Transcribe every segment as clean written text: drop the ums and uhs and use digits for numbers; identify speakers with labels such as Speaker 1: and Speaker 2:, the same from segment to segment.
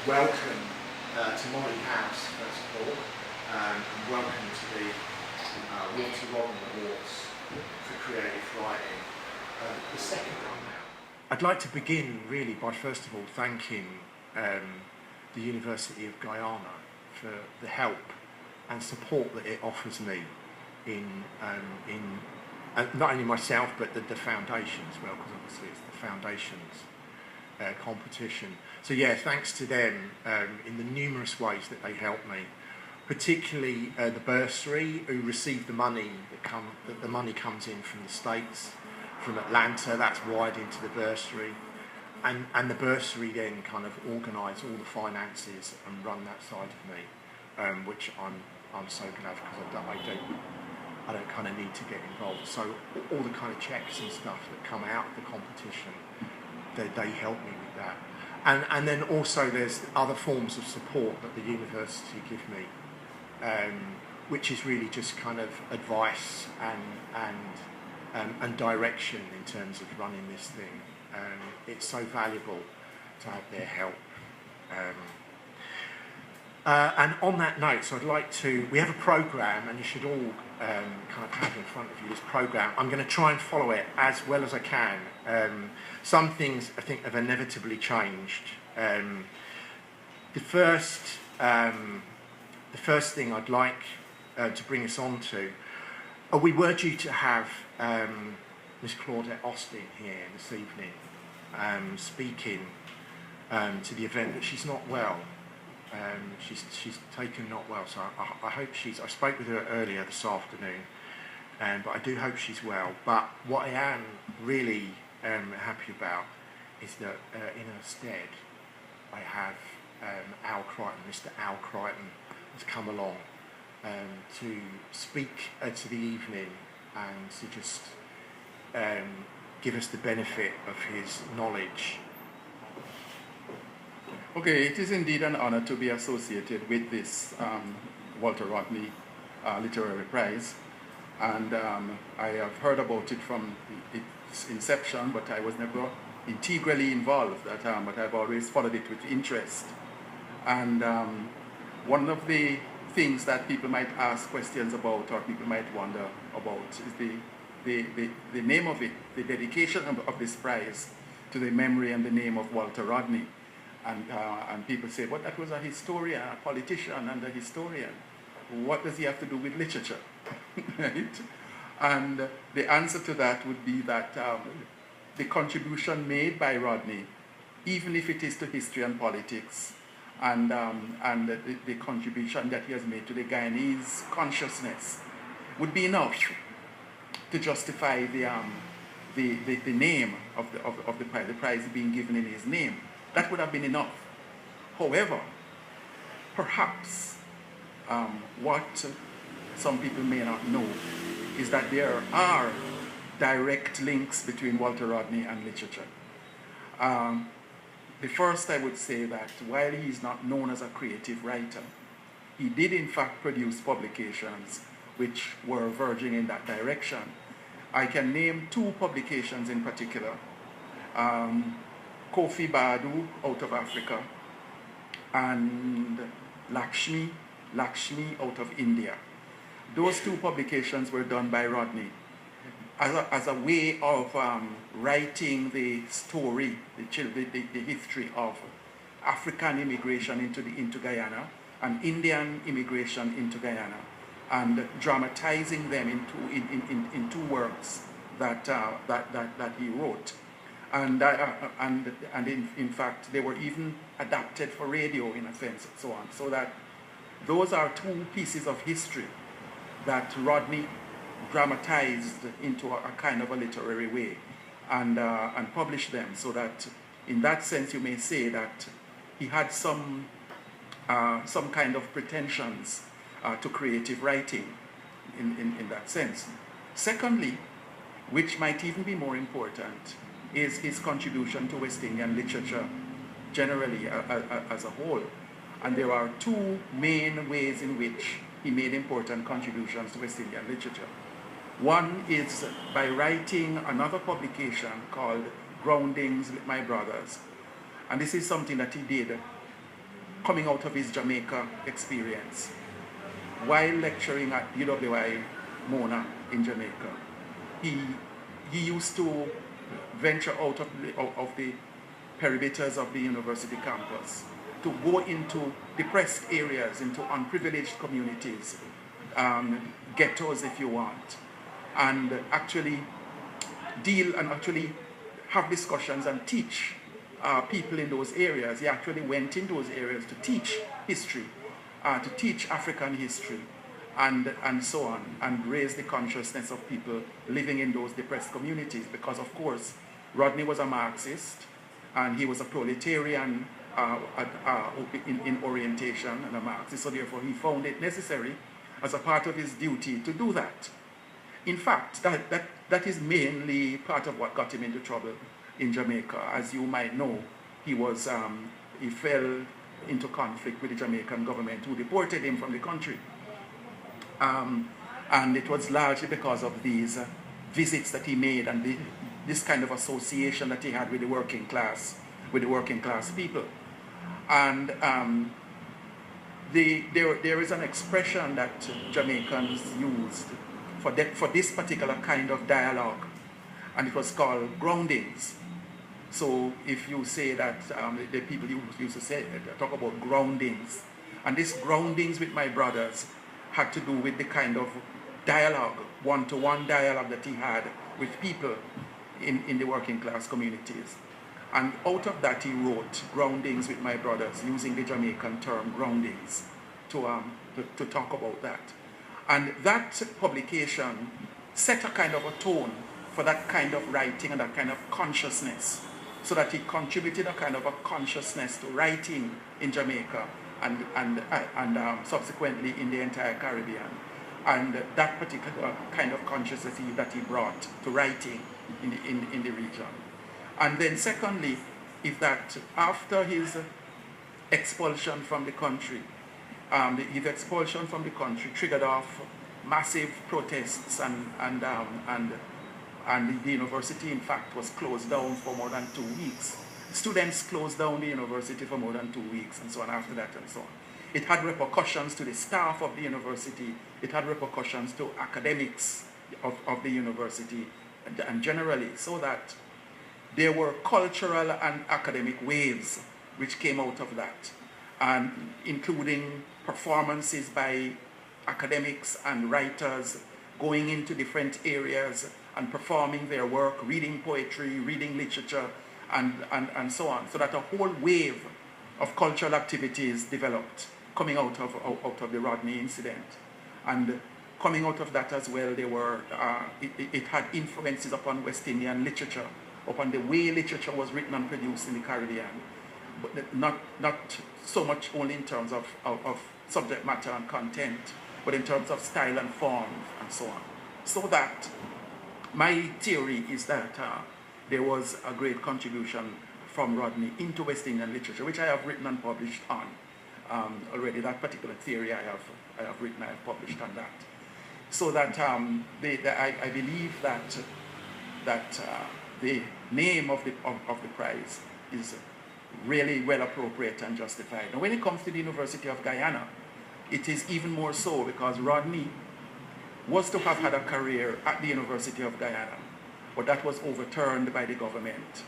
Speaker 1: welcome to Molly House, first of all, and welcome to the Walter Rodney Awards for Creative Writing, the second one now. I'd like to begin really by first of all thanking the University of Guyana for the help and support that it offers me in not only myself but the foundation as well, because obviously it's the foundation's competition. So yeah, thanks to them in the numerous ways that they helped me, particularly the bursary, who received the money that the money comes in from the States, from Atlanta. That's wired into the bursary, and the bursary then kind of organise all the finances and run that side of me, which I'm so glad, because I don't kind of need to get involved. So all the kind of checks and stuff that come out of the competition, they help me with that. And then also there's other forms of support that the university give me, which is really just kind of advice and direction in terms of running this thing. It's so valuable to have their help. And on that note, so I'd like to, we have a programme, and you should all kind of have in front of you this programme. I'm going to try and follow it as well as I can. Some things I think have inevitably changed. The first thing I'd like to bring us on to, we were due to have Miss Claudette Austin here this evening, speaking to the event, but she's not well. She's taken not well, so I hope I spoke with her earlier this afternoon, but I do hope she's well. But what I am really happy about is that in her stead I have Al Crichton. Mr. Al Crichton has come along to speak to the evening and to just give us the benefit of his knowledge.
Speaker 2: Okay, it is indeed an honor to be associated with this Walter Rodney Literary Prize, and I have heard about it from its inception, but I was never integrally involved, but I've always followed it with interest. And one of the things that people might ask questions about, or people might wonder about, is the name of it, the dedication of this prize to the memory and the name of Walter Rodney. And people say, well, that was a historian, a politician and a historian. What does he have to do with literature? Right? And the answer to that would be that the contribution made by Rodney, even if it is to history and politics, and the contribution that he has made to the Guyanese consciousness, would be enough to justify the name of the prize, the prize being given in his name. That would have been enough. However, perhaps what some people may not know is that there are direct links between Walter Rodney and literature. The first, I would say that while he is not known as a creative writer, he did in fact produce publications which were verging in that direction. I can name two publications in particular. Kofi Badu out of Africa, and Lakshmi out of India. Those two publications were done by Rodney as a way of writing the story, the history of African immigration into Guyana and Indian immigration into Guyana, and dramatizing them in two works that he wrote. And in fact, they were even adapted for radio in a sense, and so on. So that those are two pieces of history that Rodney dramatized into a kind of a literary way, and published them. So that, in that sense, you may say that he had some kind of pretensions to creative writing in that sense. Secondly, which might even be more important, is his contribution to West Indian literature generally as a whole. And there are two main ways in which he made important contributions to West Indian literature. One is by writing another publication called Groundings with My Brothers. And this is something that he did coming out of his Jamaica experience. While lecturing at UWI Mona in Jamaica, he used to venture out of the perimeters of the university campus to go into depressed areas, into unprivileged communities, ghettos if you want, and actually deal and actually have discussions and teach people in those areas. He actually went in those areas to teach history, to teach African history, and so on, and raise the consciousness of people living in those depressed communities. Because of course, Rodney was a Marxist, and he was a proletarian in orientation and a Marxist, so therefore he found it necessary as a part of his duty to do that. In fact, that is mainly part of what got him into trouble in Jamaica. As you might know, he fell into conflict with the Jamaican government, who deported him from the country. And it was largely because of these visits that he made and this kind of association that he had with the working class people. And there is an expression that Jamaicans used for this particular kind of dialogue, and it was called groundings. So if you say that, the people used to talk about groundings, and this groundings with my brothers had to do with the kind of dialogue, one-to-one dialogue that he had with people in the working class communities. And out of that he wrote Groundings with My Brothers, using the Jamaican term groundings to talk about that. And that publication set a kind of a tone for that kind of writing and that kind of consciousness, so that he contributed a kind of a consciousness to writing in Jamaica and subsequently in the entire Caribbean. And that particular kind of consciousness that he brought to writing in the region. And then secondly, is that after his expulsion from the country, his expulsion from the country triggered off massive protests, and the university, in fact, was closed down for more than 2 weeks. Students closed down the university for more than 2 weeks, and so on after that, and so on. It had repercussions to the staff of the university. It had repercussions to academics of the university, and generally, so that there were cultural and academic waves which came out of that, and including performances by academics and writers going into different areas and performing their work, reading poetry, reading literature, and so on. So that a whole wave of cultural activities developed coming out of the Rodney incident. And coming out of that as well, there were it had influences upon West Indian literature, upon the way literature was written and produced in the Caribbean, but not so much only in terms of subject matter and content, but in terms of style and form and so on. So that my theory is that there was a great contribution from Rodney into West Indian literature, which I have written and published on already. That particular theory I have written, I have published on that. So that I believe that the name of the prize is really well appropriate and justified. And when it comes to the University of Guyana, it is even more so, because Rodney was to have had a career at the University of Guyana, but that was overturned by the government,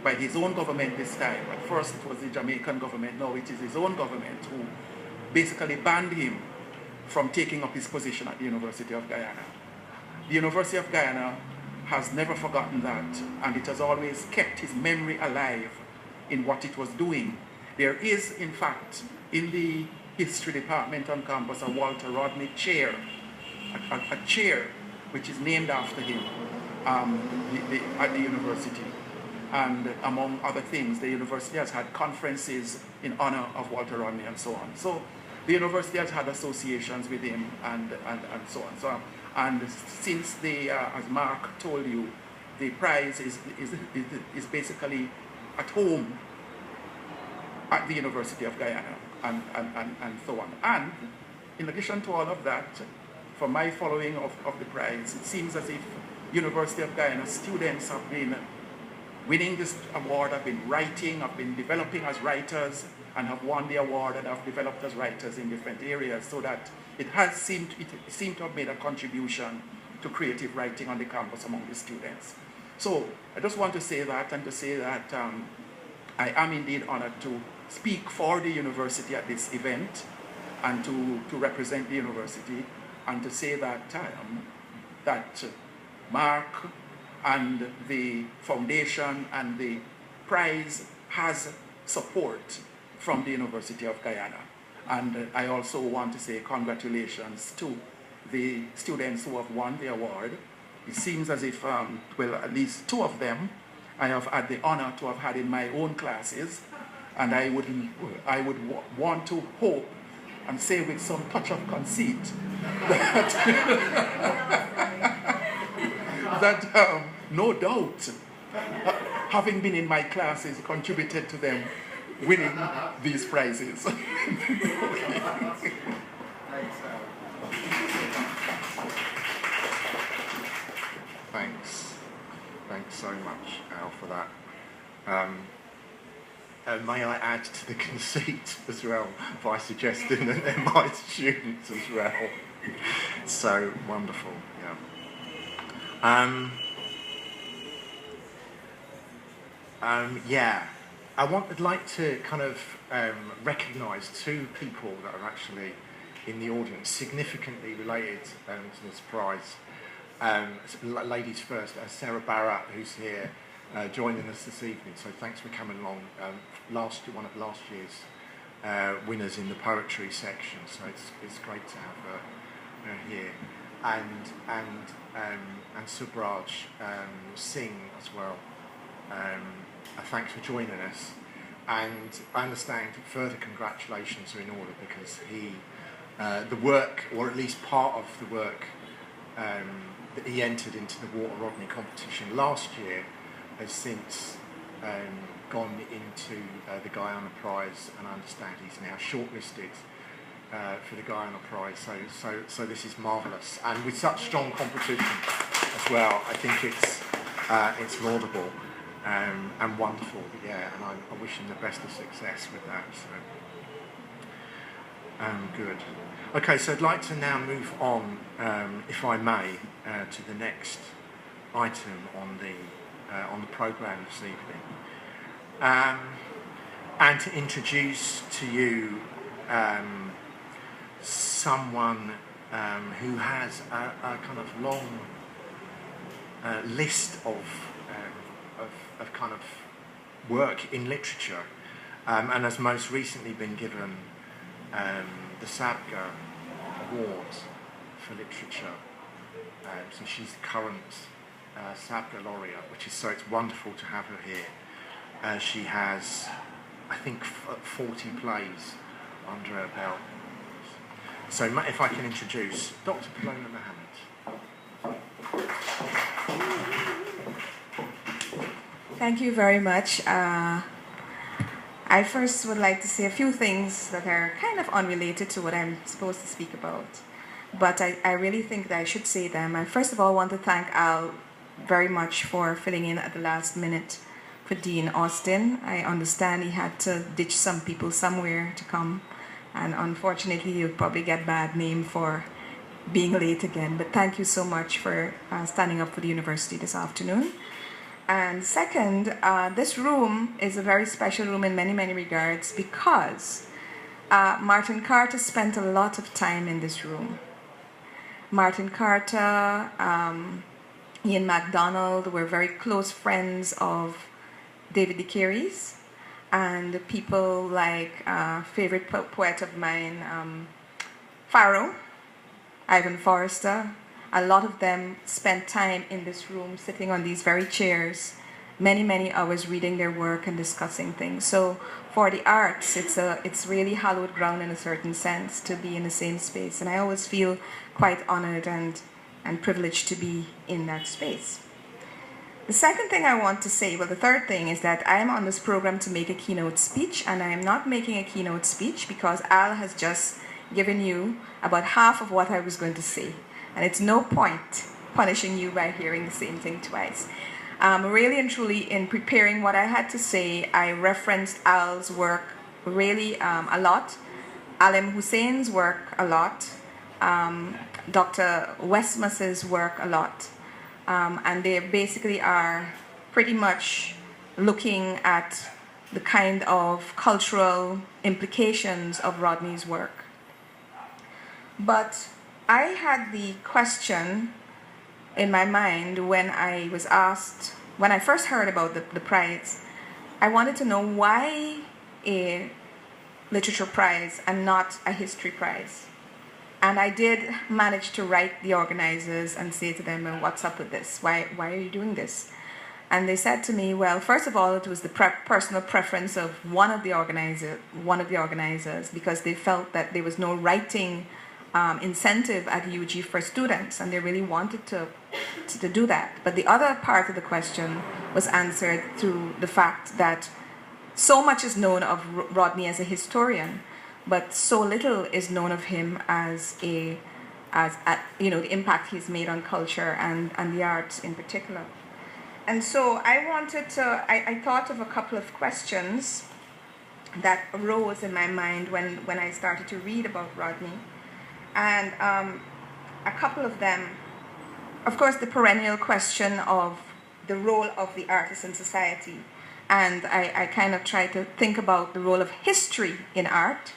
Speaker 2: by his own government this time. At first it was the Jamaican government, now it is his own government who basically banned him from taking up his position at the University of Guyana. The University of Guyana has never forgotten that, and it has always kept his memory alive in what it was doing. There is, in fact, in the history department on campus, a Walter Rodney chair, a chair which is named after him at the university. And among other things, the university has had conferences in honor of Walter Rodney and so on. So the university has had associations with him and so on. So, and since as Mark told you, the prize is basically at home at the University of Guyana and so on. And in addition to all of that, for my following of the prize, it seems as if University of Guyana students have been winning this award have been writing, have been developing as writers, and have won the award and have developed as writers in different areas, so that it seemed to have made a contribution to creative writing on the campus among the students. So I just want to say that, and to say that I am indeed honored to speak for the university at this event and to represent the university, and to say that that Mark and the foundation and the prize has support from the University of Guyana. And I also want to say congratulations to the students who have won the award. It seems as if, well, at least 2 of them I have had the honor to have had in my own classes, and I would want to hope and say with some touch of conceit that, that no doubt, having been in my classes contributed to them winning these prizes.
Speaker 1: Thanks so much, Al, for that. May I add to the conceit as well by suggesting that they're my students as well. So wonderful, yeah. Yeah, I'd like to kind of recognise 2 people that are actually in the audience, significantly related to this prize. Ladies first, Sarah Barrett, who's here joining us this evening, so thanks for coming along. One of last year's winners in the poetry section, so it's great to have her here. And Subraj Singh as well. Thanks for joining us. And I understand further congratulations are in order because the work, or at least part of the work, that he entered into the Walter Rodney competition last year has since gone into the Guyana Prize, and I understand he's now shortlisted for the Guyana Prize. So this is marvellous, and with such strong competition as well, I think it's laudable and wonderful. Yeah, and I wish him the best of success with that. So good. Okay, so I'd like to now move on, if I may, to the next item on the programme this evening, and to introduce to you someone who has a kind of long list of kind of work in literature, and has most recently been given the SABGA Award for Literature. So she's the current SABGA laureate, so it's wonderful to have her here. She has, I think, 40 plays under her belt. So if I can introduce Dr. Paloma Mohammed.
Speaker 3: Thank you very much. I first would like to say a few things that are kind of unrelated to what I'm supposed to speak about. But I really think that I should say them. I first of all want to thank Al very much for filling in at the last minute for Dean Austin. I understand he had to ditch some people somewhere to come, and unfortunately he'll probably get bad name for being late again. But thank you so much for standing up for the university this afternoon. And second, this room is a very special room in many, many regards because Martin Carter spent a lot of time in this room. Martin Carter, Ian MacDonald were very close friends of David de Caires, and people like favorite poet of mine, Pharaoh, Ivan Forrester. A lot of them spent time in this room, sitting on these very chairs, many, many hours reading their work and discussing things. So for the arts, it's really hallowed ground in a certain sense to be in the same space. And I always feel quite honored and privileged to be in that space. The second thing I want to say, well, the third thing is that I am on this program to make a keynote speech, and I am not making a keynote speech because Al has just given you about half of what I was going to say. And it's no point punishing you by hearing the same thing twice. Really and truly, in preparing what I had to say, I referenced Al's work really a lot, Alim Hussein's work a lot, Dr. Westmus's work a lot, and they basically are pretty much looking at the kind of cultural implications of Rodney's work. But I had the question in my mind when I was asked, when I first heard about the prize, I wanted to know why a literature prize and not a history prize. And I did manage to write the organizers and say to them, well, what's up with this? Why are you doing this? And they said to me, well, first of all, it was the personal preference of one of the organizers, because they felt that there was no writing incentive at UG for students, and they really wanted to do that. But the other part of the question was answered through the fact that so much is known of Rodney as a historian, but so little is known of him as the impact he's made on culture and the arts in particular. And so I thought of a couple of questions that arose in my mind when I started to read about Rodney. And a couple of them, of course, the perennial question of the role of the artist in society. And I kind of try to think about the role of history in art,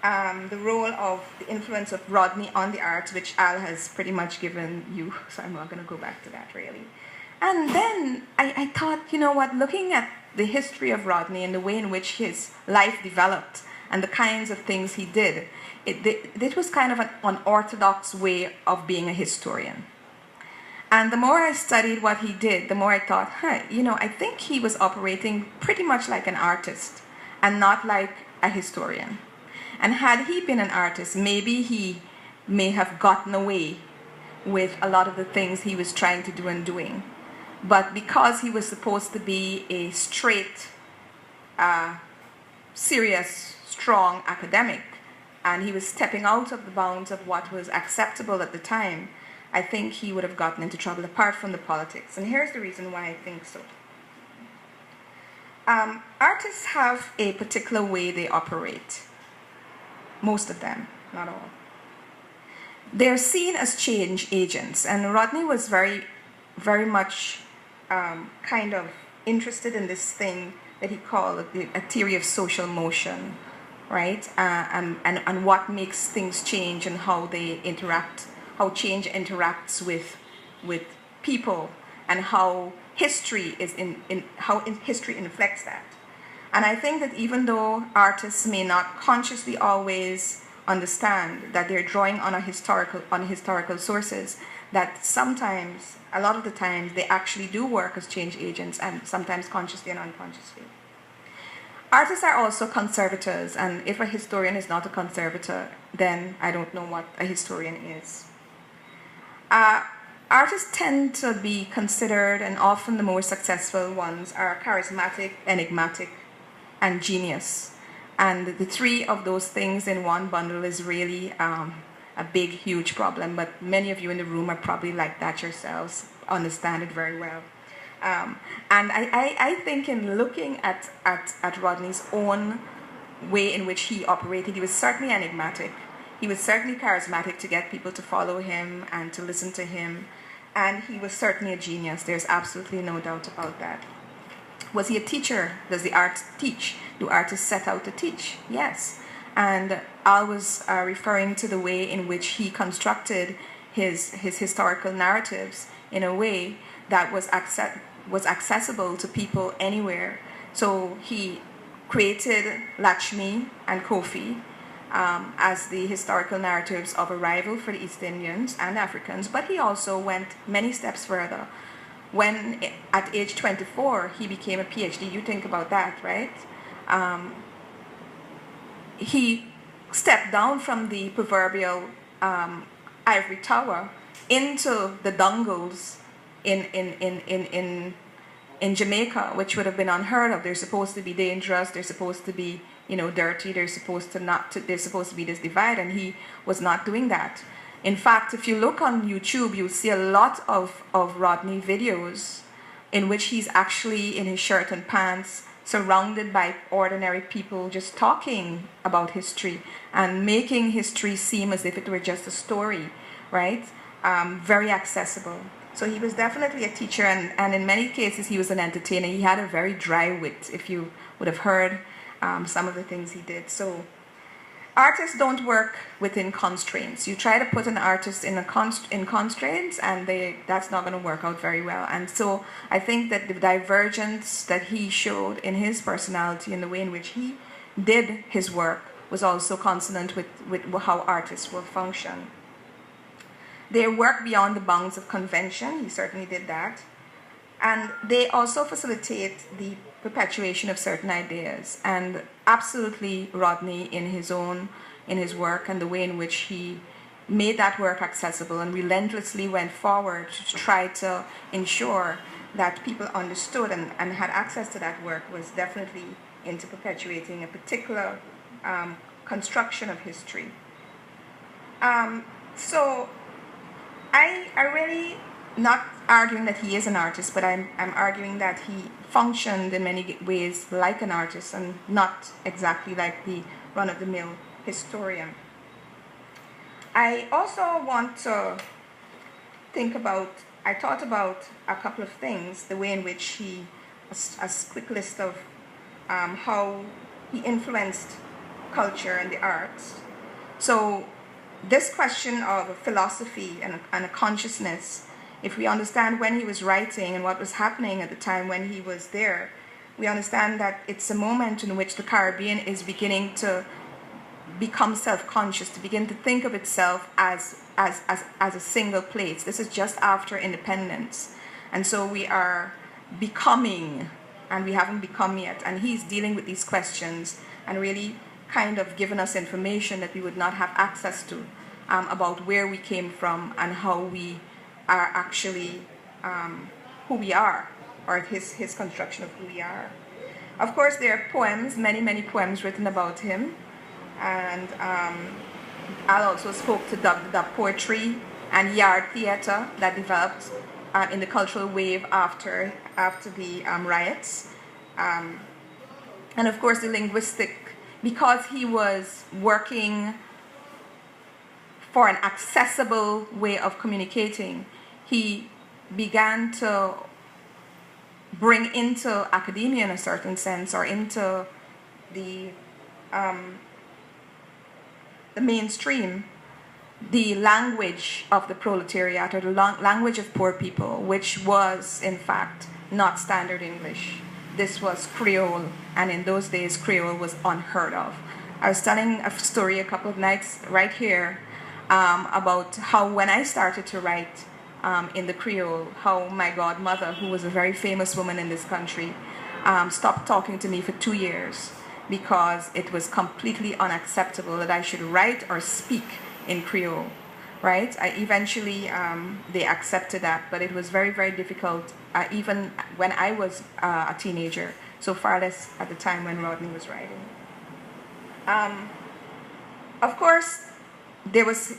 Speaker 3: the role of the influence of Rodney on the arts, which Al has pretty much given you, so I'm not going to go back to that really. And then I thought, you know what, looking at the history of Rodney and the way in which his life developed and the kinds of things he did, it was kind of an unorthodox way of being a historian. And the more I studied what he did, the more I thought, I think he was operating pretty much like an artist and not like a historian. And had he been an artist, maybe he may have gotten away with a lot of the things he was trying to do and doing. But because he was supposed to be a straight, serious, strong academic, and he was stepping out of the bounds of what was acceptable at the time, I think he would have gotten into trouble apart from the politics. And here's the reason why I think so. Artists have a particular way they operate. Most of them, not all. They're seen as change agents, and Rodney was very, very much kind of interested in this thing that he called a theory of social motion, right? And what makes things change and how they interact, how change interacts with people, and how history history inflects that. And I think that even though artists may not consciously always understand that they're drawing on historical sources, that sometimes, a lot of the times, they actually do work as change agents, and sometimes consciously and unconsciously. Artists are also conservators, and if a historian is not a conservator, then I don't know what a historian is. Artists tend to be considered, and often the more successful ones are charismatic, enigmatic, and genius. And the three of those things in one bundle is really a big, huge problem, but many of you in the room are probably like that yourselves, understand it very well. And I think in looking at Rodney's own way in which he operated, he was certainly enigmatic. He was certainly charismatic to get people to follow him and to listen to him. And he was certainly a genius. There's absolutely no doubt about that. Was he a teacher? Does the art teach? Do artists set out to teach? Yes. And Al was referring to the way in which he constructed his historical narratives in a way that was accessible to people anywhere. So he created Lakshmi and Kofi as the historical narratives of arrival for the East Indians and Africans, but he also went many steps further. When at age 24 he became a PhD, you think about that, right? He stepped down from the proverbial ivory tower into the dungles in Jamaica, which would have been unheard of. They're supposed to be dangerous. They're supposed to be, dirty. There's supposed to be this divide, and he was not doing that. In fact, if you look on YouTube, you'll see a lot of Rodney videos in which he's actually in his shirt and pants, surrounded by ordinary people, just talking about history and making history seem as if it were just a story, right? Very accessible. So he was definitely a teacher, and in many cases he was an entertainer. He had a very dry wit, if you would have heard some of the things he did. So artists don't work within constraints. You try to put an artist in constraints, and that's not going to work out very well. And so I think that the divergence that he showed in his personality and the way in which he did his work was also consonant with how artists will function. They work beyond the bounds of convention. He certainly did that. And they also facilitate the perpetuation of certain ideas. And absolutely Rodney in his work and the way in which he made that work accessible and relentlessly went forward to try to ensure that people understood and had access to that work was definitely into perpetuating a particular construction of history. So I really, not arguing that he is an artist, but I'm arguing that he functioned in many ways like an artist and not exactly like the run-of-the-mill historian. I also want to I thought about a couple of things, the way in which a quick list of how he influenced culture and the arts. So this question of a philosophy and a consciousness, if we understand when he was writing and what was happening at the time when he was there, we understand that it's a moment in which the Caribbean is beginning to become self-conscious, to begin to think of itself as a single place. This is just after independence. And so we are becoming, and we haven't become yet. And he's dealing with these questions and really kind of given us information that we would not have access to about where we came from and how we are actually who we are, or his construction of who we are. Of course, there are poems, many poems written about him, and Al also spoke to the poetry and yard theater that developed in the cultural wave after the riots, and of course the linguistic, because he was working for an accessible way of communicating, he began to bring into academia in a certain sense, or into the mainstream, the language of the proletariat, or the language of poor people, which was in fact not standard English. This was Creole, and in those days Creole was unheard of. I was telling a story a couple of nights right here about how when I started to write in the Creole, how my godmother, who was a very famous woman in this country, stopped talking to me for 2 years because it was completely unacceptable that I should write or speak in Creole, right? Eventually they accepted that, but it was very, very difficult even when I was a teenager, so far less at the time when Rodney was writing. Of course,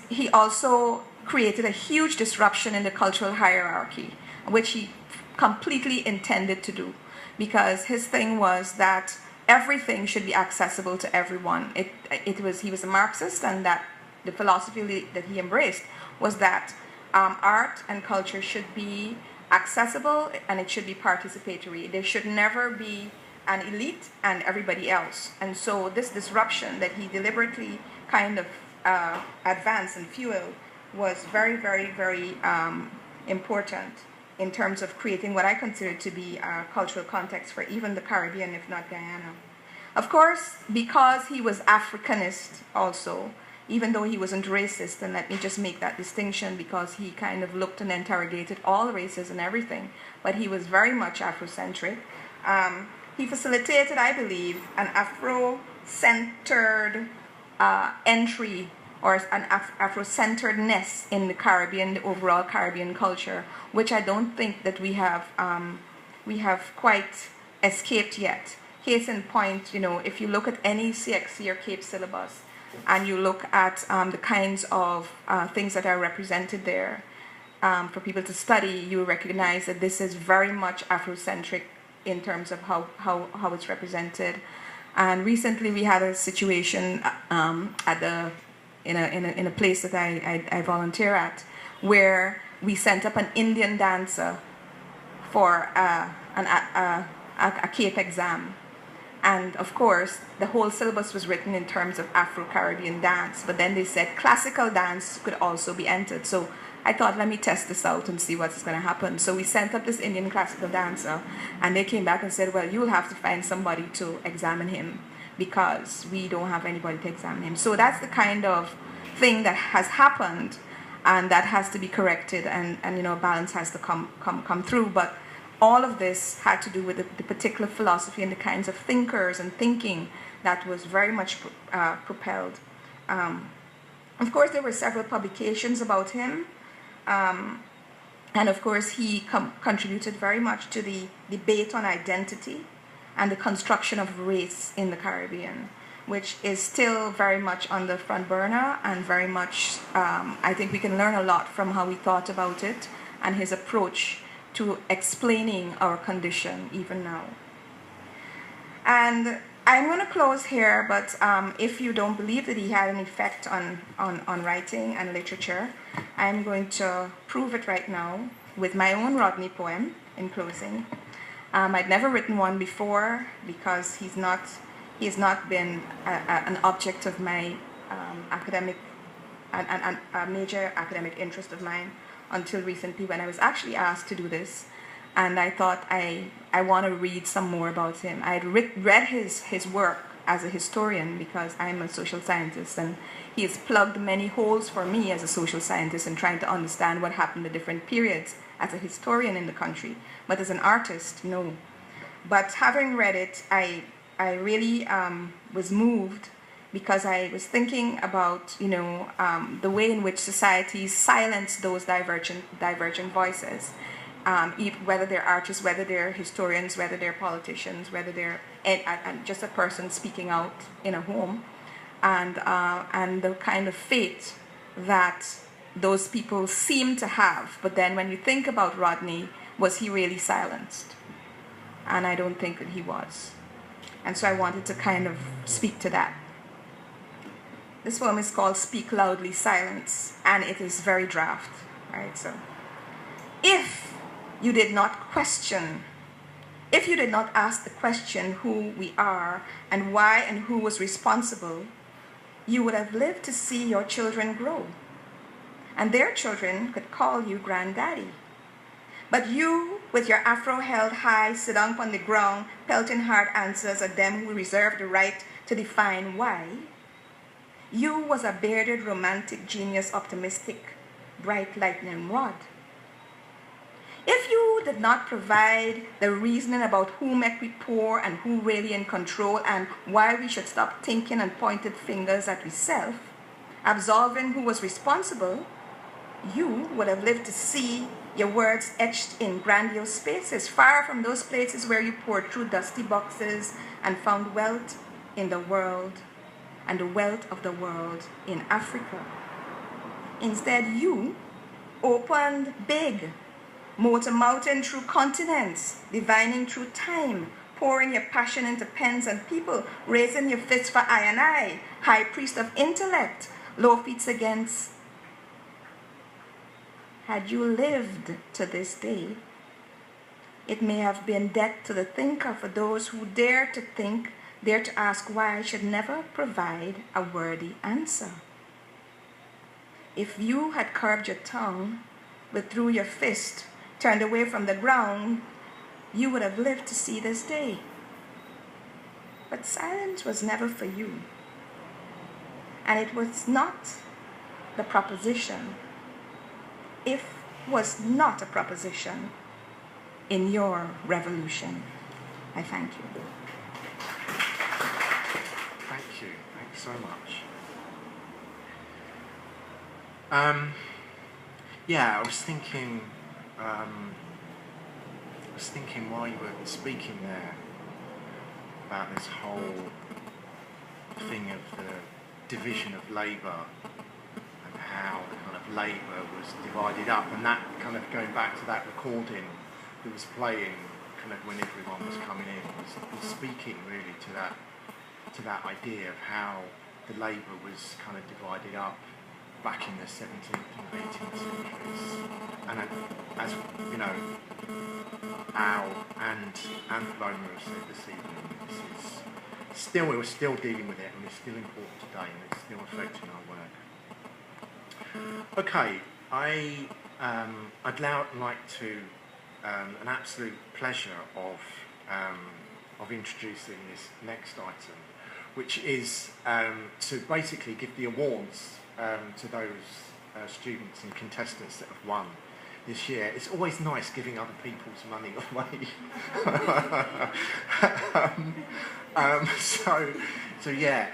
Speaker 3: he also created a huge disruption in the cultural hierarchy, which he completely intended to do, because his thing was that everything should be accessible to everyone. He was a Marxist, and that the philosophy that he embraced was that art and culture should be accessible and it should be participatory. There should never be an elite and everybody else. And so this disruption that he deliberately kind of advanced and fueled was very, very, very important in terms of creating what I consider to be a cultural context for even the Caribbean, if not Guyana. Of course, because he was Africanist also, even though he wasn't racist, and let me just make that distinction, because he kind of looked and interrogated all races and everything, but he was very much Afrocentric. He facilitated, I believe, an Afro-centered entry, or an Afro-centeredness in the Caribbean, the overall Caribbean culture, which I don't think that we have quite escaped yet. Case in point, if you look at any CXC or CAPE syllabus, and you look at the kinds of things that are represented there, for people to study, you will recognize that this is very much Afrocentric in terms of how it's represented. And recently we had a situation in a place that I volunteer at, where we sent up an Indian dancer for a CAPE exam. And of course, the whole syllabus was written in terms of Afro-Caribbean dance, but then they said classical dance could also be entered. So I thought, let me test this out and see what's going to happen. So we sent up this Indian classical dancer, and they came back and said, well, you'll have to find somebody to examine him because we don't have anybody to examine him. So that's the kind of thing that has happened, and that has to be corrected, and balance has to come through. But all of this had to do with the particular philosophy and the kinds of thinkers and thinking that was very much propelled. Of course, there were several publications about him. And of course, he contributed very much to the debate on identity and the construction of race in the Caribbean, which is still very much on the front burner, and very much, I think we can learn a lot from how he thought about it and his approach to explaining our condition even now. And I'm going to close here, but if you don't believe that he had an effect on writing and literature, I'm going to prove it right now with my own Rodney poem in closing. I'd never written one before because he has not been an object of my academic, a major academic interest of mine until recently, when I was actually asked to do this. And I thought I want to read some more about him. I had read his work as a historian because I'm a social scientist, and he has plugged many holes for me as a social scientist in trying to understand what happened at different periods as a historian in the country. But as an artist, no. But having read it, I really was moved, because I was thinking about the way in which societies silence those divergent voices. Whether they're artists, whether they're historians, whether they're politicians, whether they're just a person speaking out in a home, and the kind of fate that those people seem to have. But then when you think about Rodney, was he really silenced? And I don't think that he was. And so I wanted to kind of speak to that. This poem is called Speak Loudly, Silence, and it is very draft, right? So, if you did not question, if you did not ask the question who we are and why and who was responsible, you would have lived to see your children grow, and their children could call you granddaddy. But you, with your afro held high, sit down on the ground, pelting hard answers at them who reserve the right to define why. You was a bearded, romantic, genius, optimistic, bright lightning rod. If you did not provide the reasoning about who make we poor and who really in control and why we should stop thinking and pointed fingers at ourselves, absolving who was responsible, you would have lived to see your words etched in grandiose spaces, far from those places where you poured through dusty boxes and found wealth in the world and the wealth of the world in Africa. Instead, you opened big, motor mountain through continents, divining through time, pouring your passion into pens and people, raising your fists for I and I, high priest of intellect, low feet against. Had you lived to this day, it may have been death to the thinker for those who dare to think, dare to ask why I should never provide a worthy answer. If you had curbed your tongue, withdrew your fist, turned away from the ground, you would have lived to see this day. But silence was never for you. And it was not the proposition. If was not a proposition in your revolution. I thank you.
Speaker 1: Thank you. Thanks so much. Yeah, I was thinking while you were speaking there about this whole thing of the division of labour and how kind of labour was divided up, and that kind of going back to that recording that was playing kind of when everyone was coming in was speaking really to that idea of how the labour was kind of divided up back in the 17th and 18th centuries. And as you know, Al and Paloma have said this evening, we're still dealing with it, and it's still important today, and it's still affecting our work. Okay, I'd now like to an absolute pleasure of introducing this next item, which is to basically give the awards to those students and contestants that have won this year. It's always nice giving other people's money away. So yeah.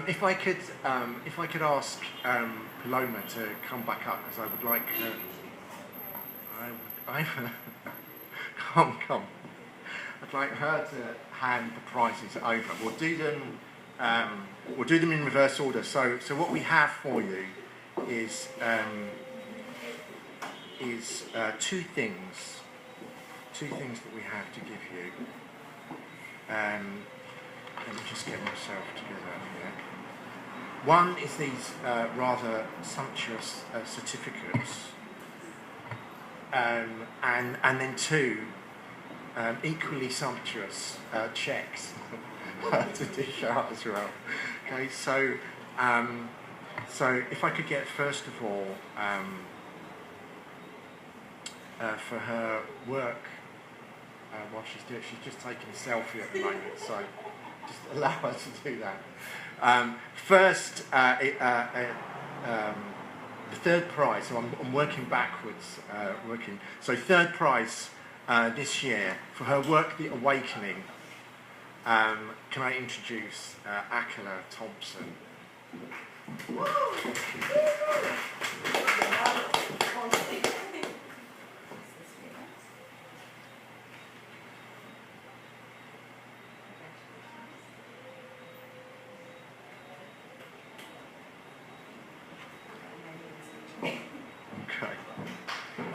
Speaker 1: If I could ask Paloma to come back up, because I would like her. Come. I'd like her to hand the prizes over. We'll do them in reverse order. So what we have for you is two things that we have to give you. Let me just get myself together here. One is these rather sumptuous certificates, and then two equally sumptuous cheques to dish out as well. Okay, so if I could get first of all for her work while she's just taking a selfie at the moment, so just allow her to do that. First, the third prize. So I'm working backwards. So third prize this year for her work, The Awakening. Can I introduce Akela Thompson? Okay,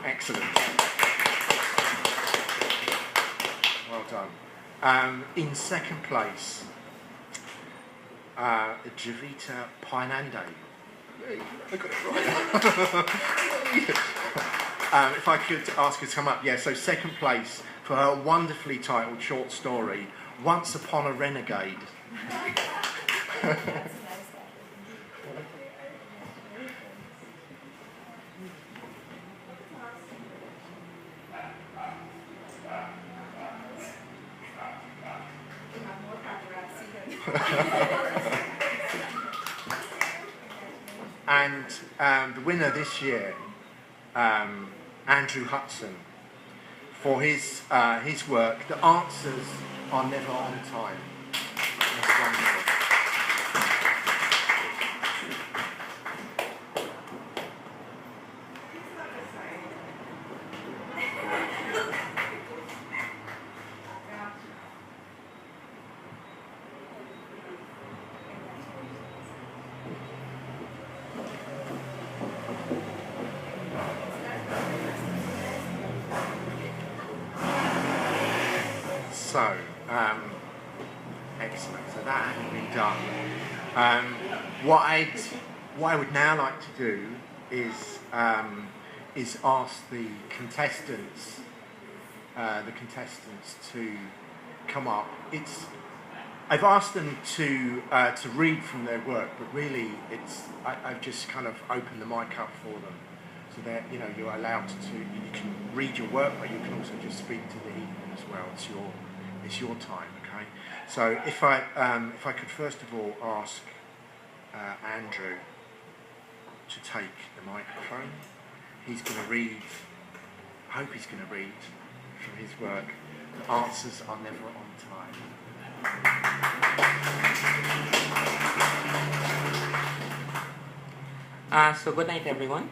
Speaker 1: excellent. Well done. In second place, Javita Painande. Hey, I got it right. If I could ask her to come up. Yeah, so second place for her wonderfully titled short story, Once Upon a Renegade. And the winner this year, Andrew Hudson, for his work, The Answers Are Never on Time. That's wonderful. So, excellent. So that hasn't been done. What I would now like to do is ask the contestants to come up. I've asked them to read from their work, but really I've just kind of opened the mic up for them, so that you're allowed to. You can read your work, but you can also just speak to the evening as well. It's your time, okay? So if I could first of all ask Andrew to take the microphone. He's going to read, I hope he's going to read from his work, The Answers Are Never on Time.
Speaker 4: So good night, everyone.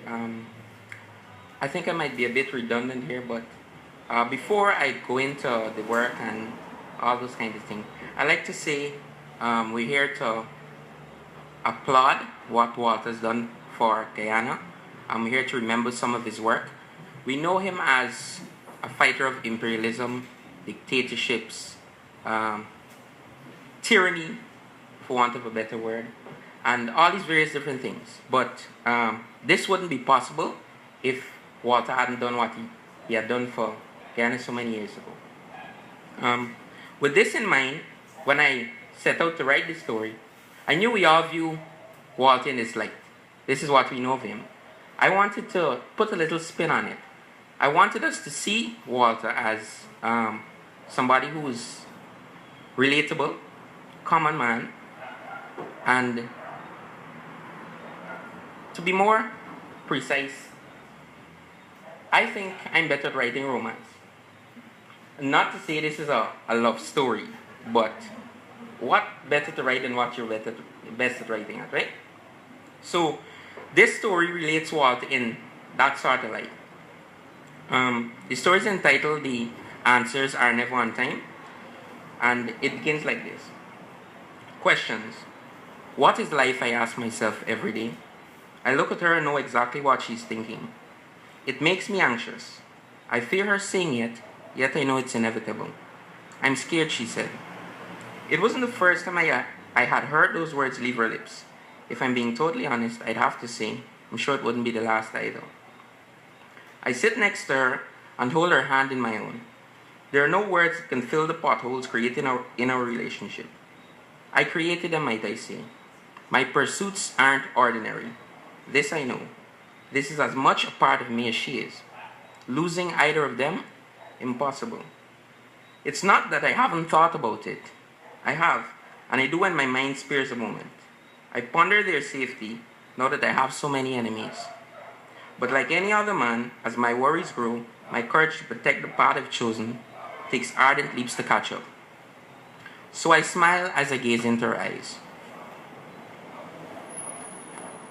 Speaker 4: I think I might be a bit redundant here, but before I go into the work and all those kinds of things, I like to say we're here to applaud what Walt has done for Guyana. I'm here to remember some of his work. We know him as a fighter of imperialism, dictatorships, tyranny, for want of a better word, and all these various different things. But this wouldn't be possible if Walter hadn't done what he had done for Guyana so many years ago. With this in mind, when I set out to write this story, I knew we all view Walter in this light. This is what we know of him. I wanted to put a little spin on it. I wanted us to see Walter as somebody who is relatable, common man, and to be more precise, I think I'm better at writing romance. Not to say this is a love story, but what better to write than what you're best at writing at, right? So this story relates Walter in that sort of light. The story is entitled The Answers Are Never on Time, and it begins like this. Questions. What is life, I ask myself every day. I look at her and know exactly what she's thinking. It makes me anxious. I fear her saying it, yet I know it's inevitable. I'm scared, she said. It wasn't the first time I had heard those words leave her lips. If I'm being totally honest, I'd have to say, I'm sure it wouldn't be the last either. I sit next to her and hold her hand in my own. There are no words that can fill the potholes created in our relationship. I created them, might I say. My pursuits aren't ordinary. This I know. This is as much a part of me as she is. Losing either of them? Impossible. It's not that I haven't thought about it. I have, and I do when my mind spares a moment. I ponder their safety, now that I have so many enemies. But like any other man, as my worries grow, my courage to protect the path I've chosen takes ardent leaps to catch up. So I smile as I gaze into her eyes.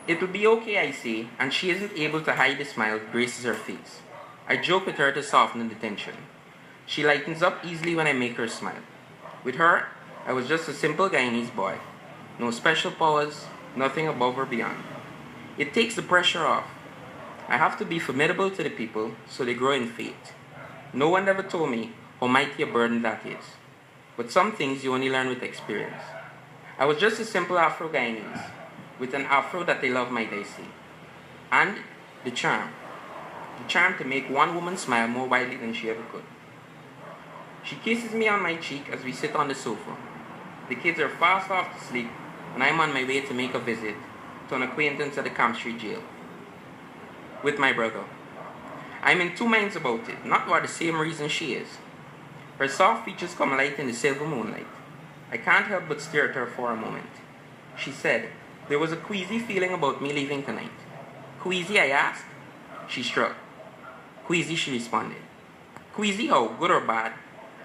Speaker 4: It will be okay, I say, and she isn't able to hide the smile that graces her face. I joke with her to soften the tension. She lightens up easily when I make her smile. With her, I was just a simple Guyanese boy. No special powers, nothing above or beyond. It takes the pressure off. I have to be formidable to the people so they grow in faith. No one ever told me how mighty a burden that is. But some things you only learn with experience. I was just a simple Afro-Guyanese, with an afro that they love, might I say. And the charm to make one woman smile more widely than she ever could. She kisses me on my cheek as we sit on the sofa. The kids are fast off to sleep, and I'm on my way to make a visit to an acquaintance at the Camp Street jail with my brother. I'm in two minds about it, not for the same reason she is. Her soft features come alight in the silver moonlight. I can't help but stare at her for a moment. She said, there was a queasy feeling about me leaving tonight. Queasy, I asked. She shrugged. Queasy, she responded. Queasy how, good or bad?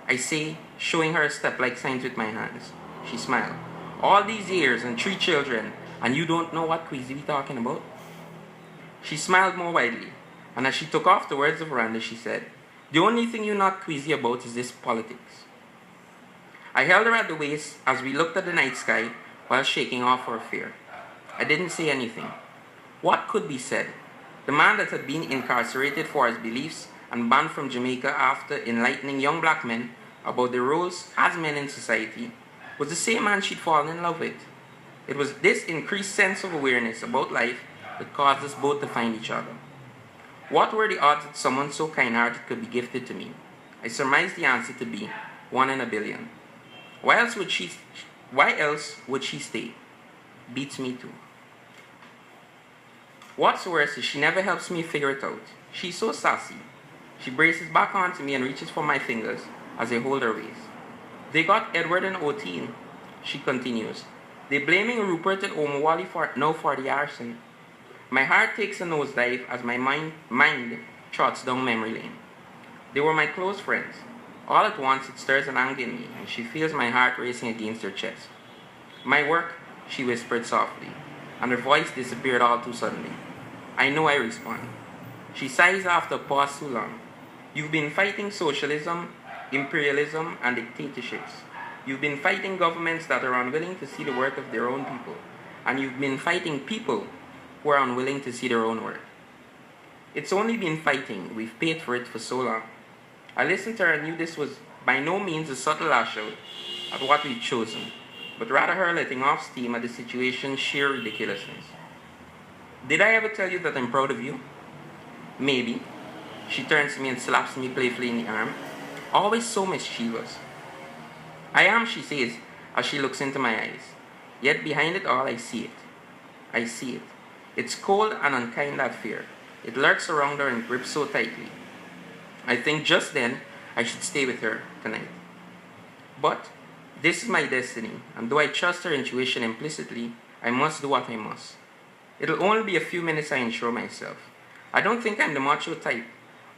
Speaker 4: I say, showing her step-like signs with my hands. She smiled. All these years and 3 children, and you don't know what queasy we talking about? She smiled more widely, and as she took off the words of Randa, she said, the only thing you're not queasy about is this politics. I held her at the waist as we looked at the night sky while shaking off her fear. I didn't say anything. What could be said? The man that had been incarcerated for his beliefs and banned from Jamaica after enlightening young black men about their roles as men in society was the same man she'd fallen in love with. It was this increased sense of awareness about life that caused us both to find each other. What were the odds that someone so kind-hearted could be gifted to me? I surmised the answer to be 1 in a billion. Why else would she stay? Beats me too. What's worse is she never helps me figure it out. She's so sassy. She braces back onto me and reaches for my fingers as I hold her waist. They got Edward and 14, she continues. They're blaming Rupert and Omowali for the arson. My heart takes a nosedive as my mind trots down memory lane. They were my close friends. All at once it stirs an anger in me, and she feels my heart racing against her chest. My work, she whispered softly, and her voice disappeared all too suddenly. I know, I respond. She sighs after a pause too long. You've been fighting socialism, imperialism, and dictatorships. You've been fighting governments that are unwilling to see the work of their own people. And you've been fighting people who are unwilling to see their own worth. It's only been fighting. We've paid for it for so long. I listened to her and knew this was by no means a subtle lash out at what we'd chosen, but rather her letting off steam at the situation's sheer ridiculousness. Did I ever tell you that I'm proud of you? Maybe. She turns to me and slaps me playfully in the arm. Always so mischievous. I am, she says, as she looks into my eyes. Yet behind it all, I see it. I see it. It's cold and unkind, that fear. It lurks around her and grips so tightly. I think just then, I should stay with her tonight. But this is my destiny, and though I trust her intuition implicitly, I must do what I must. It'll only be a few minutes, I assure myself. I don't think I'm the macho type,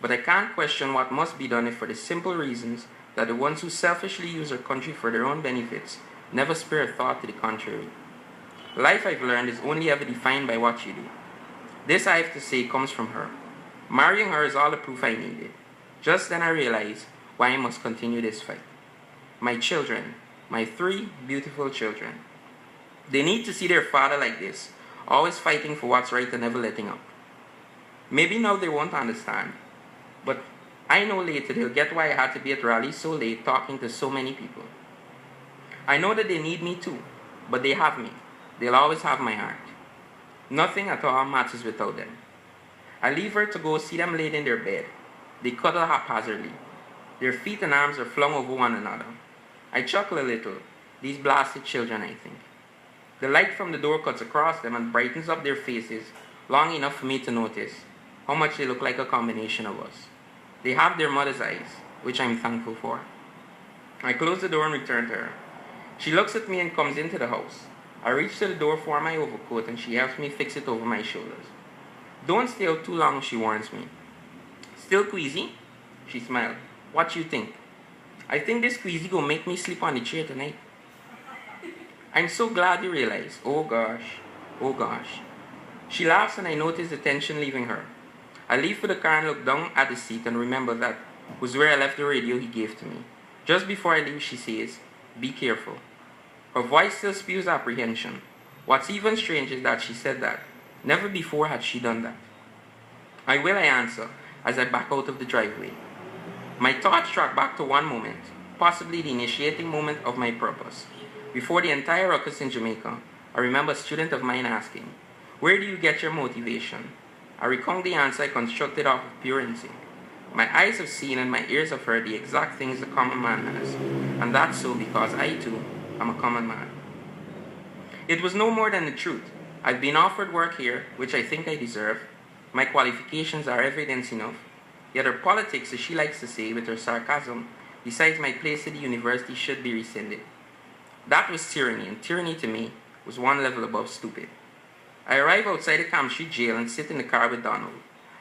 Speaker 4: but I can't question what must be done if for the simple reasons that the ones who selfishly use our country for their own benefits never spare a thought to the contrary. Life, I've learned, is only ever defined by what you do. This, I have to say, comes from her. Marrying her is all the proof I needed. Just then I realized why I must continue this fight. My children, my 3 beautiful children. They need to see their father like this, always fighting for what's right and never letting up. Maybe now they won't understand, but I know later they'll get why I had to be at rally so late talking to so many people. I know that they need me too, but they have me. They'll always have my heart. Nothing at all matters without them. I leave her to go see them laid in their bed. They cuddle haphazardly. Their feet and arms are flung over one another. I chuckle a little. These blasted children, I think. The light from the door cuts across them and brightens up their faces long enough for me to notice how much they look like a combination of us. They have their mother's eyes, which I'm thankful for. I close the door and return to her. She looks at me and comes into the house. I reach to the door for my overcoat and she helps me fix it over my shoulders. Don't stay out too long, she warns me. Still queasy? She smiled. What you think? I think this queasy gonna make me sleep on the chair tonight. I'm so glad you realize. Oh gosh. Oh gosh. She laughs and I notice the tension leaving her. I leave for the car and look down at the seat and remember that was where I left the radio he gave to me. Just before I leave, she says, be careful. Her voice still spews apprehension. What's even strange is that she said that. Never before had she done that. I will, I answer, as I back out of the driveway. My thoughts track back to one moment, possibly the initiating moment of my purpose. Before the entire ruckus in Jamaica, I remember a student of mine asking, where do you get your motivation? I recount the answer I constructed off of pure instinct. My eyes have seen and my ears have heard the exact things the common man has, and that's so because I too am a common man. It was no more than the truth. I've been offered work here, which I think I deserve. My qualifications are evidence enough. Yet her politics, as she likes to say with her sarcasm, decides my place at the university should be rescinded. That was tyranny, and tyranny to me was one level above stupid. I arrive outside the Camp Street jail and sit in the car with Donald.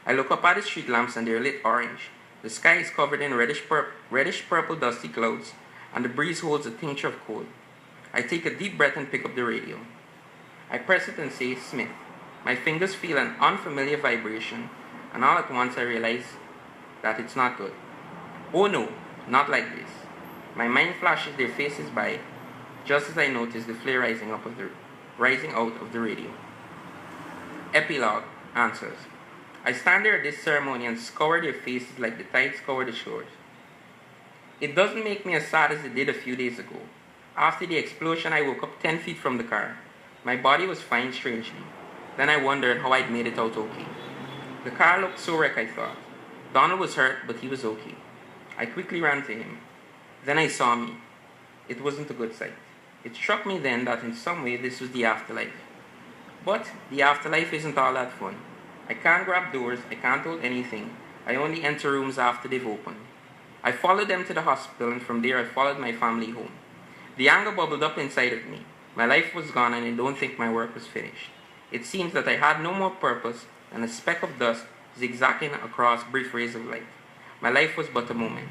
Speaker 4: I look up at the street lamps and they're lit orange. The sky is covered in reddish-purple dusty clouds, and the breeze holds a tincture of cold. I take a deep breath and pick up the radio. I press it and say, Smith. My fingers feel an unfamiliar vibration, and all at once I realize that it's not good. Oh no, not like this. My mind flashes their faces by, just as I notice the flare rising out of the radio. Epilogue answers. I stand there at this ceremony and scour their faces like the tides scour the shores. It doesn't make me as sad as it did a few days ago. After the explosion, I woke up 10 feet from the car. My body was fine strangely. Then I wondered how I'd made it out okay. The car looked so wrecked, I thought. Donald was hurt, but he was okay. I quickly ran to him. Then I saw me. It wasn't a good sight. It struck me then that in some way this was the afterlife. But the afterlife isn't all that fun. I can't grab doors, I can't hold anything. I only enter rooms after they've opened. I followed them to the hospital and from there I followed my family home. The anger bubbled up inside of me. My life was gone and I don't think my work was finished. It seems that I had no more purpose than a speck of dust zigzagging across brief rays of light. My life was but a moment.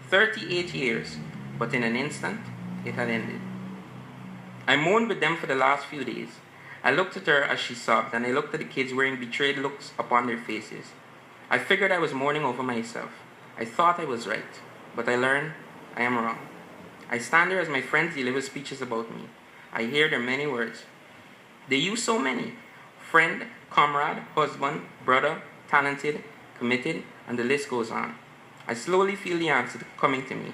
Speaker 4: 38 years, but in an instant, it had ended. I mourned with them for the last few days. I looked at her as she sobbed, and I looked at the kids wearing betrayed looks upon their faces. I figured I was mourning over myself. I thought I was right, but I learned I am wrong. I stand there as my friends deliver speeches about me. I hear their many words. They use so many. Friend, comrade, husband, brother, talented, committed, and the list goes on. I slowly feel the answer coming to me,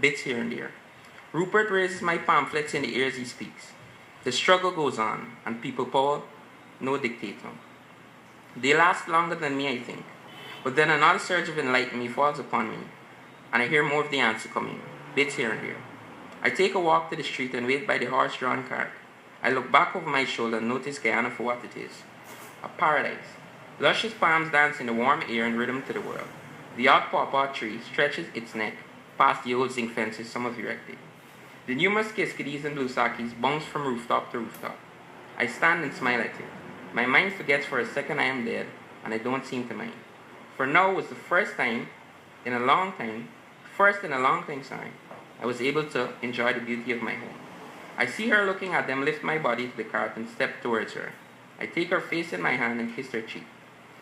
Speaker 4: bits here and there. Rupert raises my pamphlets in the ear as he speaks. The struggle goes on, and people power, no dictator. They last longer than me, I think. But then another surge of enlightenment falls upon me, and I hear more of the answer coming, bits here and there. I take a walk to the street and wait by the horse-drawn cart. I look back over my shoulder and notice Guyana for what it is. A paradise. Luscious palms dance in the warm air and rhythm to the world. The odd pawpaw tree stretches its neck past the old zinc fences some have erected. The numerous kiskadis and blue sakis bounce from rooftop to rooftop. I stand and smile at it. My mind forgets for a second I am dead, and I don't seem to mind. For now was the first in a long time, I was able to enjoy the beauty of my home. I see her looking at them, lift my body to the cart and step towards her. I take her face in my hand and kiss her cheek.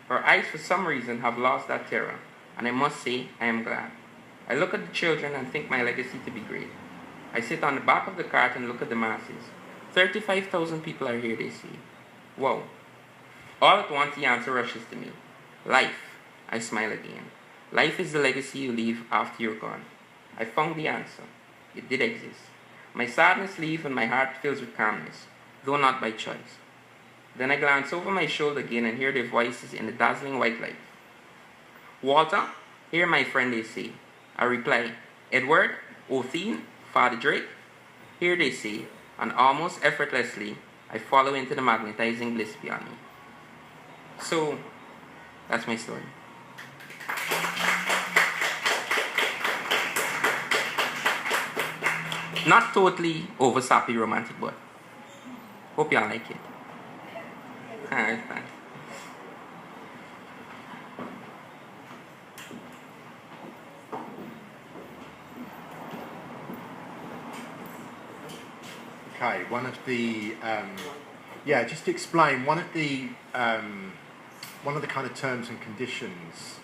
Speaker 4: Her eyes for some reason have lost that terror, and I must say I am glad. I look at the children and think my legacy to be great. I sit on the back of the cart and look at the masses. 35,000 people are here, they say. Wow. All at once the answer rushes to me. Life. I smile again. Life is the legacy you leave after you're gone. I found the answer. It did exist. My sadness leaves and my heart fills with calmness, though not by choice. Then I glance over my shoulder again and hear their voices in the dazzling white light. Walter, here my friend, they say. I reply, Edward, Othene, Father Drake. Here they say, and almost effortlessly, I follow into the magnetizing bliss beyond me. So, that's my story. Not totally over sappy romantic, but hope y'all like it. Alright, thanks.
Speaker 1: Okay, just to explain, one of the kind of terms and conditions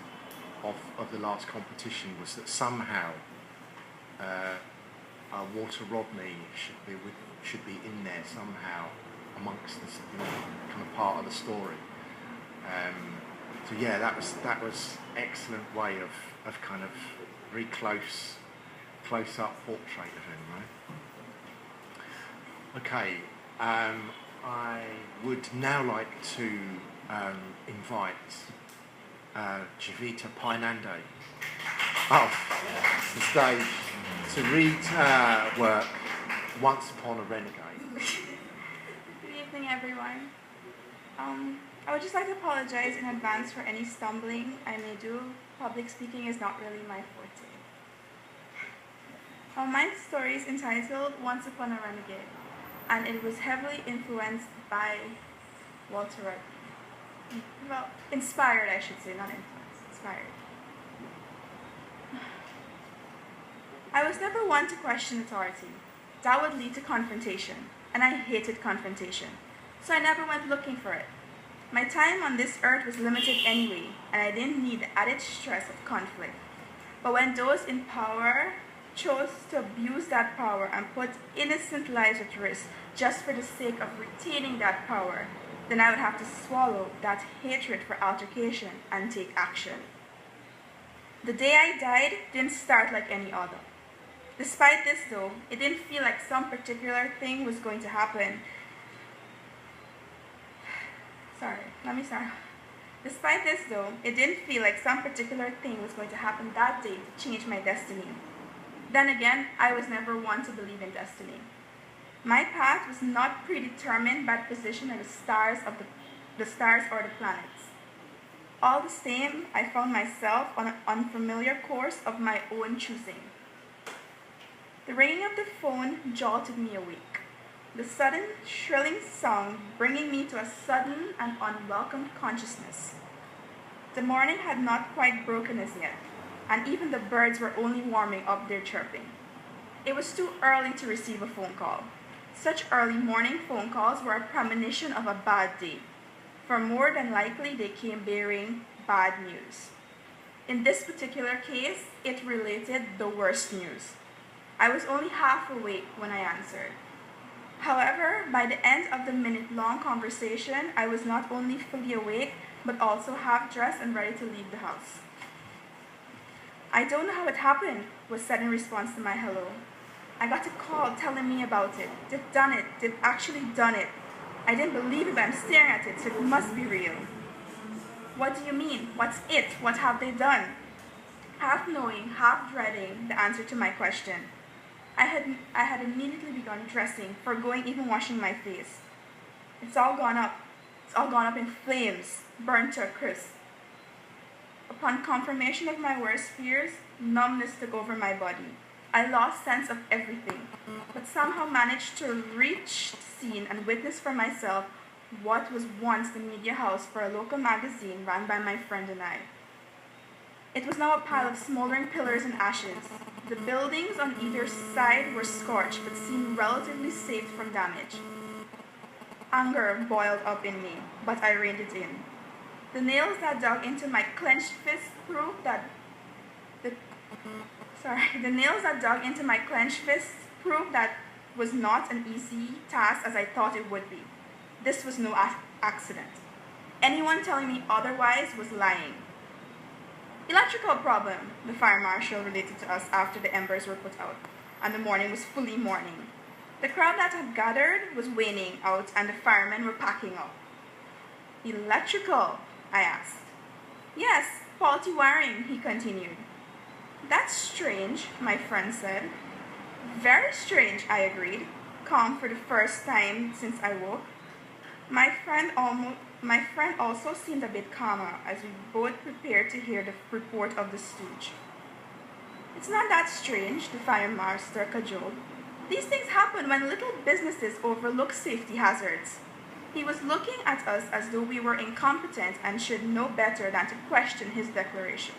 Speaker 1: of the last competition was that somehow Walter Rodney should be in there somehow amongst the kind of part of the story. That was excellent way of kind of very close up portrait of him, right? Okay, I would now like to invite Javita Painande off the stage to read her work, Once Upon a Renegade.
Speaker 5: Good evening, everyone. I would just like to apologize in advance for any stumbling I may do. Public speaking is not really my forte. My story is entitled Once Upon a Renegade, and it was heavily influenced by Walter Rodney. Well, inspired, I should say, not influenced. Inspired. I was never one to question authority. That would lead to confrontation, and I hated confrontation, so I never went looking for it. My time on this earth was limited anyway, and I didn't need the added stress of conflict. But when those in power chose to abuse that power and put innocent lives at risk just for the sake of retaining that power, then I would have to swallow that hatred for altercation and take action. The day I died didn't start like any other. Despite this though, it didn't feel like some particular thing was going to happen. Despite this though, it didn't feel like some particular thing was going to happen that day to change my destiny. Then again, I was never one to believe in destiny. My path was not predetermined by the position of the stars or the planets. All the same, I found myself on an unfamiliar course of my own choosing. The ringing of the phone jolted me awake. The sudden, shrilling song bringing me to a sudden and unwelcome consciousness. The morning had not quite broken as yet, and even the birds were only warming up their chirping. It was too early to receive a phone call. Such early morning phone calls were a premonition of a bad day, for more than likely they came bearing bad news. In this particular case, it related the worst news. I was only half awake when I answered. However, by the end of the minute-long conversation, I was not only fully awake, but also half-dressed and ready to leave the house. "I don't know how it happened," was said in response to my hello. "I got a call telling me about it. They've done it. They've actually done it. I didn't believe it, but I'm staring at it, so it must be real." "What do you mean? What's it? What have they done?" Half knowing, half dreading the answer to my question, I had immediately begun dressing, forgoing even washing my face. "It's all gone up. It's all gone up in flames, burnt to a crisp." Upon confirmation of my worst fears, numbness took over my body. I lost sense of everything, but somehow managed to reach the scene and witness for myself what was once the media house for a local magazine run by my friend and I. It was now a pile of smoldering pillars and ashes. The buildings on either side were scorched but seemed relatively safe from damage. Anger boiled up in me, but I reined it in. The nails that dug into my clenched fist proved that was not an easy task as I thought it would be. This was no accident. Anyone telling me otherwise was lying. "Electrical problem," the fire marshal related to us after the embers were put out, and the morning was fully morning. The crowd that had gathered was waning out, and the firemen were packing up. "Electrical?" I asked. "Yes, faulty wiring," he continued. "That's strange," my friend said. "Very strange," I agreed, calm for the first time since I woke. My friend also seemed a bit calmer as we both prepared to hear the report of the stooge. "It's not that strange," the fire master cajoled. "These things happen when little businesses overlook safety hazards." He was looking at us as though we were incompetent and should know better than to question his declaration.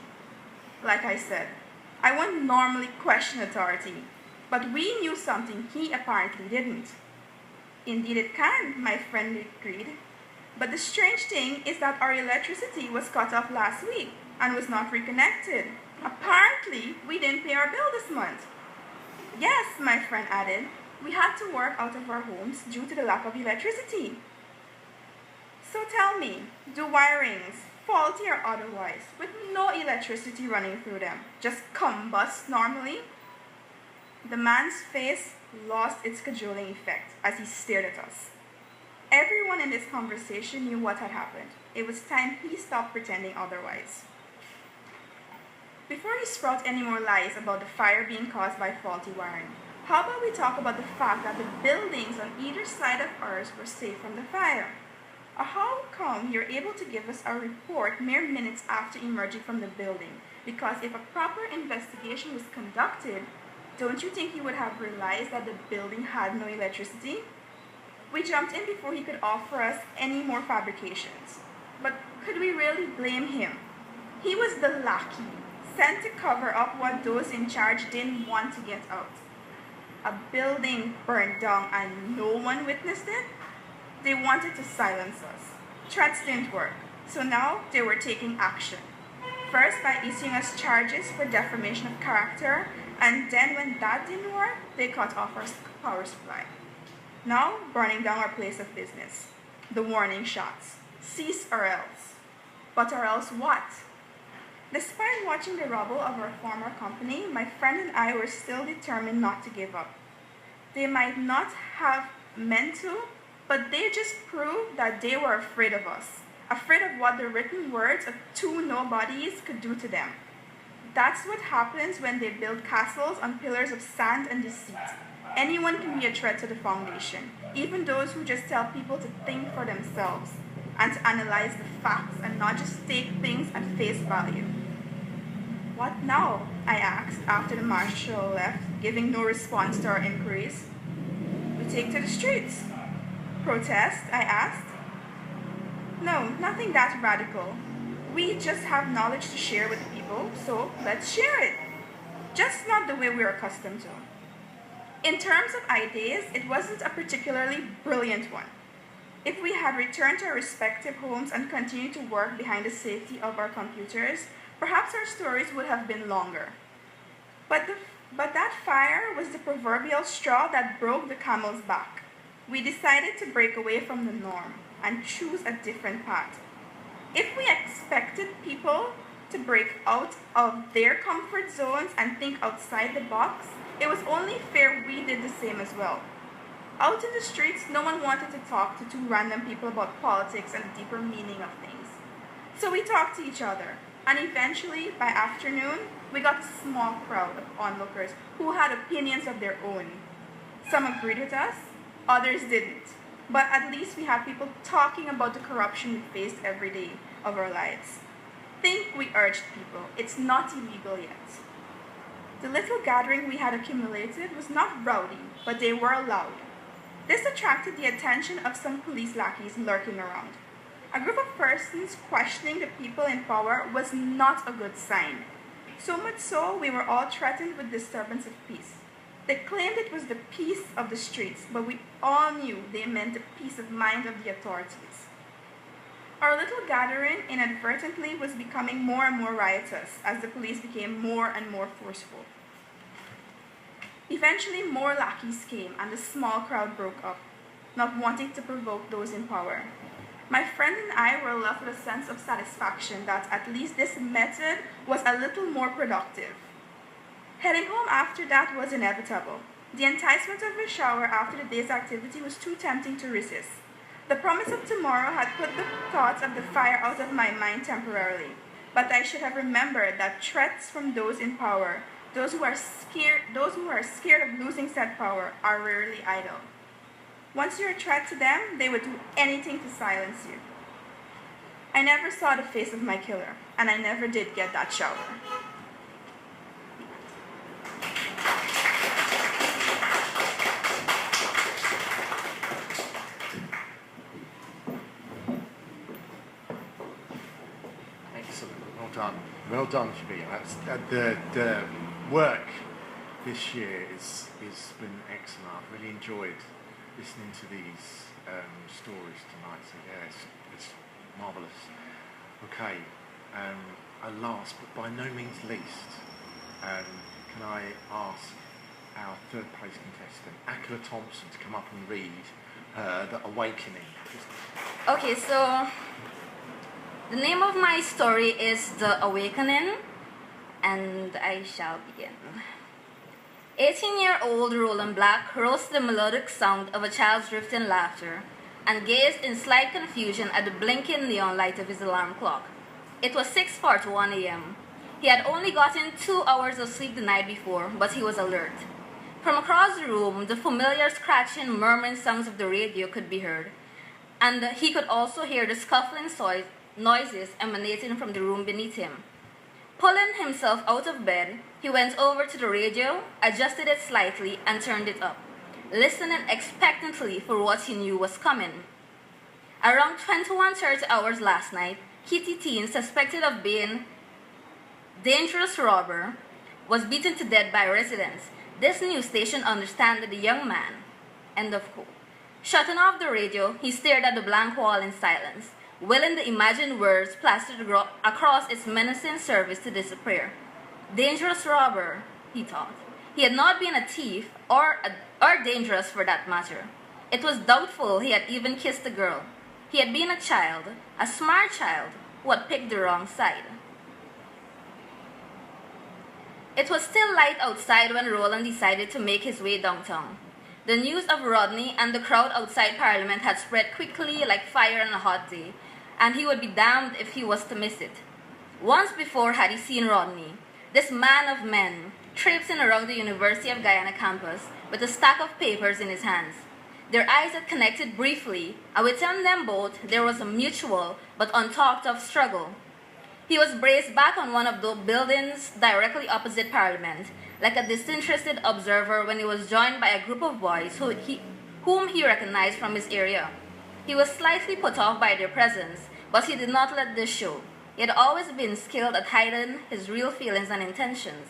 Speaker 5: Like I said, I wouldn't normally question authority, but we knew something he apparently didn't. "Indeed it can," my friend agreed. "But the strange thing is that our electricity was cut off last week and was not reconnected. Apparently, we didn't pay our bill this month." "Yes," my friend added, "we had to work out of our homes due to the lack of electricity." "So tell me, do wirings, faulty or otherwise, with no electricity running through them, just combust normally?" The man's face lost its cajoling effect as he stared at us. Everyone in this conversation knew what had happened. It was time he stopped pretending otherwise. Before you sprout any more lies about the fire being caused by faulty wiring, how about we talk about the fact that the buildings on either side of ours were safe from the fire? Or how come you're able to give us a report mere minutes after emerging from the building? Because if a proper investigation was conducted, don't you think you would have realized that the building had no electricity? We jumped in before he could offer us any more fabrications. But could we really blame him? He was the lackey, sent to cover up what those in charge didn't want to get out. A building burned down and no one witnessed it? They wanted to silence us. Threats didn't work, so now they were taking action. First by issuing us charges for defamation of character, and then when that didn't work, they cut off our power supply. Now, burning down our place of business. The warning shots. Cease or else. But or else what? Despite watching the rubble of our former company, my friend and I were still determined not to give up. They might not have meant to, but they just proved that they were afraid of us. Afraid of what the written words of two nobodies could do to them. That's what happens when they build castles on pillars of sand and deceit. Anyone can be a threat to the foundation, even those who just tell people to think for themselves and to analyze the facts and not just take things at face value. "What now?" I asked after the marshal left, giving no response to our inquiries. "We take to the streets." "Protest?" I asked. "No, nothing that radical. We just have knowledge to share with the people, so let's share it. Just not the way we're accustomed to." In terms of ideas, it wasn't a particularly brilliant one. If we had returned to our respective homes and continued to work behind the safety of our computers, perhaps our stories would have been longer. But that fire was the proverbial straw that broke the camel's back. we decided to break away from the norm and choose a different path. If we expected people to break out of their comfort zones and think outside the box, it was only fair we did the same as well. Out in the streets, no one wanted to talk to two random people about politics and the deeper meaning of things. So we talked to each other, and eventually, by afternoon, we got a small crowd of onlookers who had opinions of their own. Some agreed with us, others didn't. But at least we had people talking about the corruption we faced every day of our lives. Think, we urged people, it's not illegal yet. The little gathering we had accumulated was not rowdy, but they were loud. This attracted the attention of some police lackeys lurking around. A group of persons questioning the people in power was not a good sign. So much so, we were all threatened with disturbance of peace. They claimed it was the peace of the streets, but we all knew they meant the peace of mind of the authorities. Our little gathering inadvertently was becoming more and more riotous as the police became more and more forceful. Eventually, more lackeys came and the small crowd broke up, not wanting to provoke those in power. My friend and I were left with a sense of satisfaction that at least this method was a little more productive. Heading home after that was inevitable. The enticement of a shower after the day's activity was too tempting to resist. The promise of tomorrow had put the thoughts of the fire out of my mind temporarily, but I should have remembered that threats from those in power, those who are scared of losing said power, are rarely idle. Once you're a threat to them, they would do anything to silence you. I never saw the face of my killer, and I never did get that shower.
Speaker 1: Excellent. Well done. Well done, Shabir. The work this year has been excellent. I've really enjoyed listening to these stories tonight. So yeah, it's marvellous. Okay. And last, but by no means least, can I ask our third place contestant, Akila Thompson, to come up and read The Awakening.
Speaker 6: Okay, so the name of my story is The Awakening, and I shall begin. 18-year-old Roland Black rose to the melodic sound of a child's drifting laughter and gazed in slight confusion at the blinking neon light of his alarm clock. It was 6:41 a.m. He had only gotten 2 hours of sleep the night before, but he was alert. From across the room, the familiar scratching, murmuring sounds of the radio could be heard, and he could also hear the scuffling noises emanating from the room beneath him. Pulling himself out of bed, he went over to the radio, adjusted it slightly, and turned it up, listening expectantly for what he knew was coming. Around 21:30 hours last night, Kitty Teen, suspected of being dangerous robber, was beaten to death by residents. This news station understood the young man. End of quote. Shutting off the radio, he stared at the blank wall in silence, willing the imagined words plastered across its menacing surface to disappear. Dangerous robber, he thought. He had not been a thief or dangerous for that matter. It was doubtful he had even kissed a girl. He had been a child, a smart child, who had picked the wrong side. It was still light outside when Roland decided to make his way downtown. The news of Rodney and the crowd outside Parliament had spread quickly like fire on a hot day, and he would be damned if he was to miss it. Once before had he seen Rodney, this man of men, traipsing around the University of Guyana campus with a stack of papers in his hands. Their eyes had connected briefly, and within them both there was a mutual but untalked of struggle. He was braced back on one of the buildings directly opposite Parliament, like a disinterested observer when he was joined by a group of boys whom he recognized from his area. He was slightly put off by their presence, but he did not let this show. He had always been skilled at hiding his real feelings and intentions.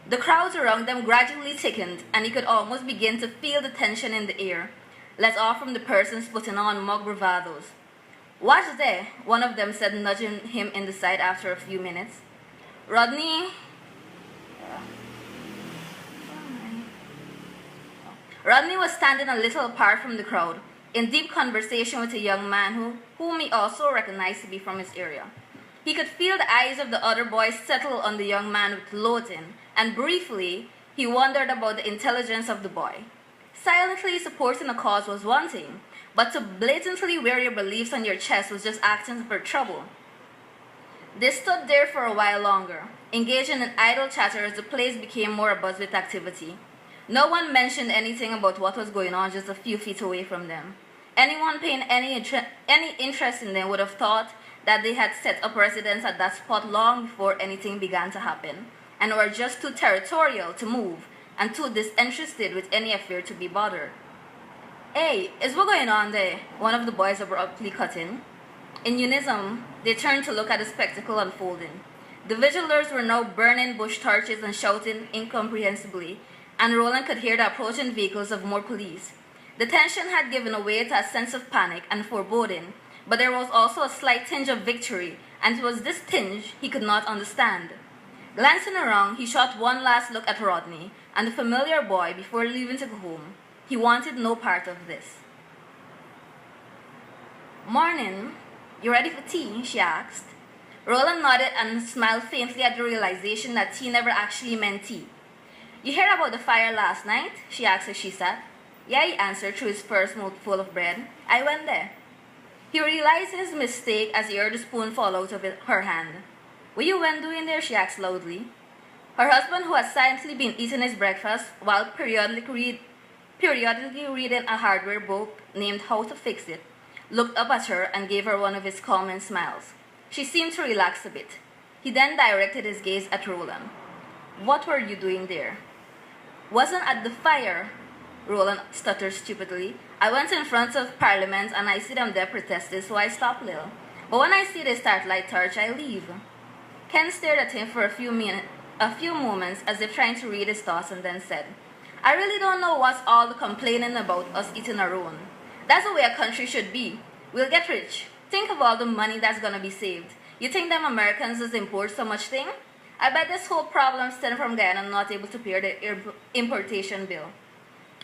Speaker 6: The crowds around them gradually thickened, and he could almost begin to feel the tension in the air, let off from the persons putting on mock bravados. "Watch there," one of them said, nudging him in the side after a few minutes. Rodney was standing a little apart from the crowd, in deep conversation with a young man whom he also recognized to be from his area. He could feel the eyes of the other boys settle on the young man with loathing, and briefly, he wondered about the intelligence of the boy. Silently supporting a cause was one thing, but to blatantly wear your beliefs on your chest was just acting for trouble. They stood there for a while longer, engaging in idle chatter as the place became more abuzz with activity. No one mentioned anything about what was going on just a few feet away from them. Anyone paying any interest in them would have thought that they had set up residence at that spot long before anything began to happen, and were just too territorial to move, and too disinterested with any affair to be bothered. "Hey, is what going on there?" one of the boys abruptly cut in. In unison, they turned to look at the spectacle unfolding. The vigilers were now burning bush torches and shouting incomprehensibly, and Roland could hear the approaching vehicles of more police. The tension had given way to a sense of panic and foreboding, but there was also a slight tinge of victory, and it was this tinge he could not understand. Glancing around, he shot one last look at Rodney and the familiar boy before leaving to go home. He wanted no part of this. "Morning. You ready for tea?" she asked. Roland nodded and smiled faintly at the realization that tea never actually meant tea. "You heard about the fire last night?" she asked as she sat. "Yeah," he answered through his first mouthful of bread. "I went there." He realized his mistake as he heard the spoon fall out of her hand. "What you went doing there?" she asked loudly. Her husband, who had silently been eating his breakfast while periodically reading a hardware book named How to Fix It, looked up at her and gave her one of his calming smiles. She seemed to relax a bit. He then directed his gaze at Roland. "What were you doing there?" "Wasn't at the fire," Roland stuttered stupidly. "I went in front of Parliament and I see them there protesting, so I stopped little. But when I see they start light torch, I leave." Ken stared at him for a few moments as if trying to read his thoughts, and then said, "I really don't know what's all the complaining about us eating our own. That's the way a country should be. We'll get rich. Think of all the money that's gonna be saved. You think them Americans just import so much thing? I bet this whole problem stemmed from Guyana not able to pay the importation bill.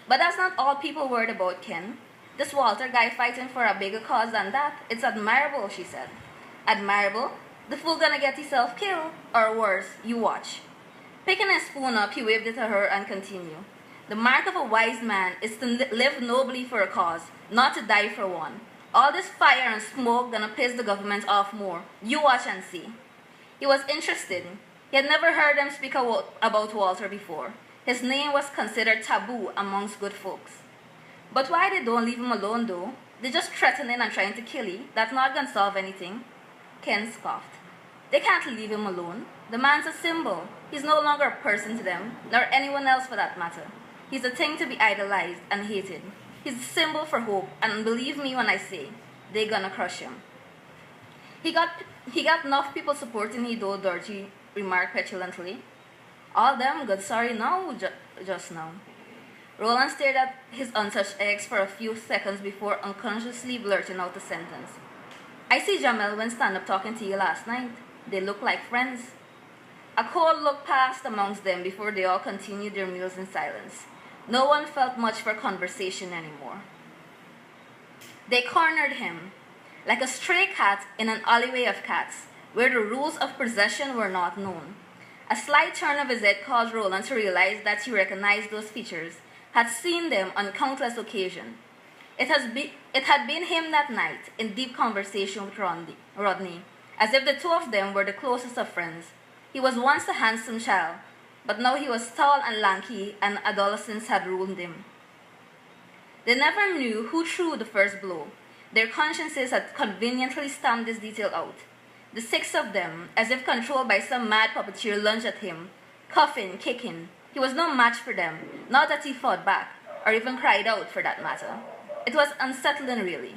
Speaker 6: But that's not all people worried about, Ken. This Walter guy fighting for a bigger cause than that. It's admirable," she said. "Admirable? The fool gonna get himself killed? Or worse, you watch." Picking his spoon up, he waved it at her and continued. "The mark of a wise man is to live nobly for a cause, not to die for one. All this fire and smoke gonna piss the government off more. You watch and see." He was interested. He had never heard them speak about Walter before. His name was considered taboo amongst good folks. "But why they don't leave him alone, though? They're just threatening and trying to kill him. That's not gonna solve anything." Ken scoffed. "They can't leave him alone. The man's a symbol. He's no longer a person to them, nor anyone else for that matter. He's a thing to be idolized and hated. He's a symbol for hope, and believe me when I say, they're gonna crush him." He got enough people supporting him, though," Dorothy remarked petulantly. "All them good sorry now, just now." Roland stared at his untouched eggs for a few seconds before unconsciously blurting out the sentence. "I see Jamel went stand up talking to you last night. They look like friends." A cold look passed amongst them before they all continued their meals in silence. No one felt much for conversation anymore. They cornered him, like a stray cat in an alleyway of cats, where the rules of possession were not known. A slight turn of his head caused Roland to realize that he recognized those features, had seen them on countless occasions. It had been him that night, in deep conversation with Rodney, as if the two of them were the closest of friends. He was once a handsome child, but now he was tall and lanky, and adolescence had ruined him. They never knew who threw the first blow. Their consciences had conveniently stamped this detail out. The six of them, as if controlled by some mad puppeteer, lunged at him, coughing, kicking. He was no match for them, not that he fought back, or even cried out for that matter. It was unsettling, really.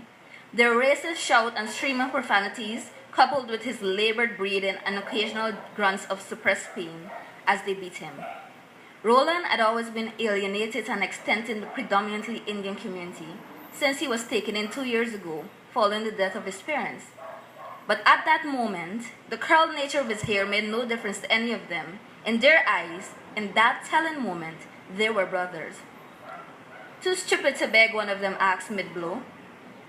Speaker 6: Their racist shout and stream of profanities, coupled with his labored breathing and occasional grunts of suppressed pain as they beat him. Roland had always been alienated to an extent in the predominantly Indian community, since he was taken in 2 years ago, following the death of his parents. But at that moment, the curled nature of his hair made no difference to any of them. In their eyes, in that telling moment, they were brothers. Too stupid to beg, one of them asked mid-blow.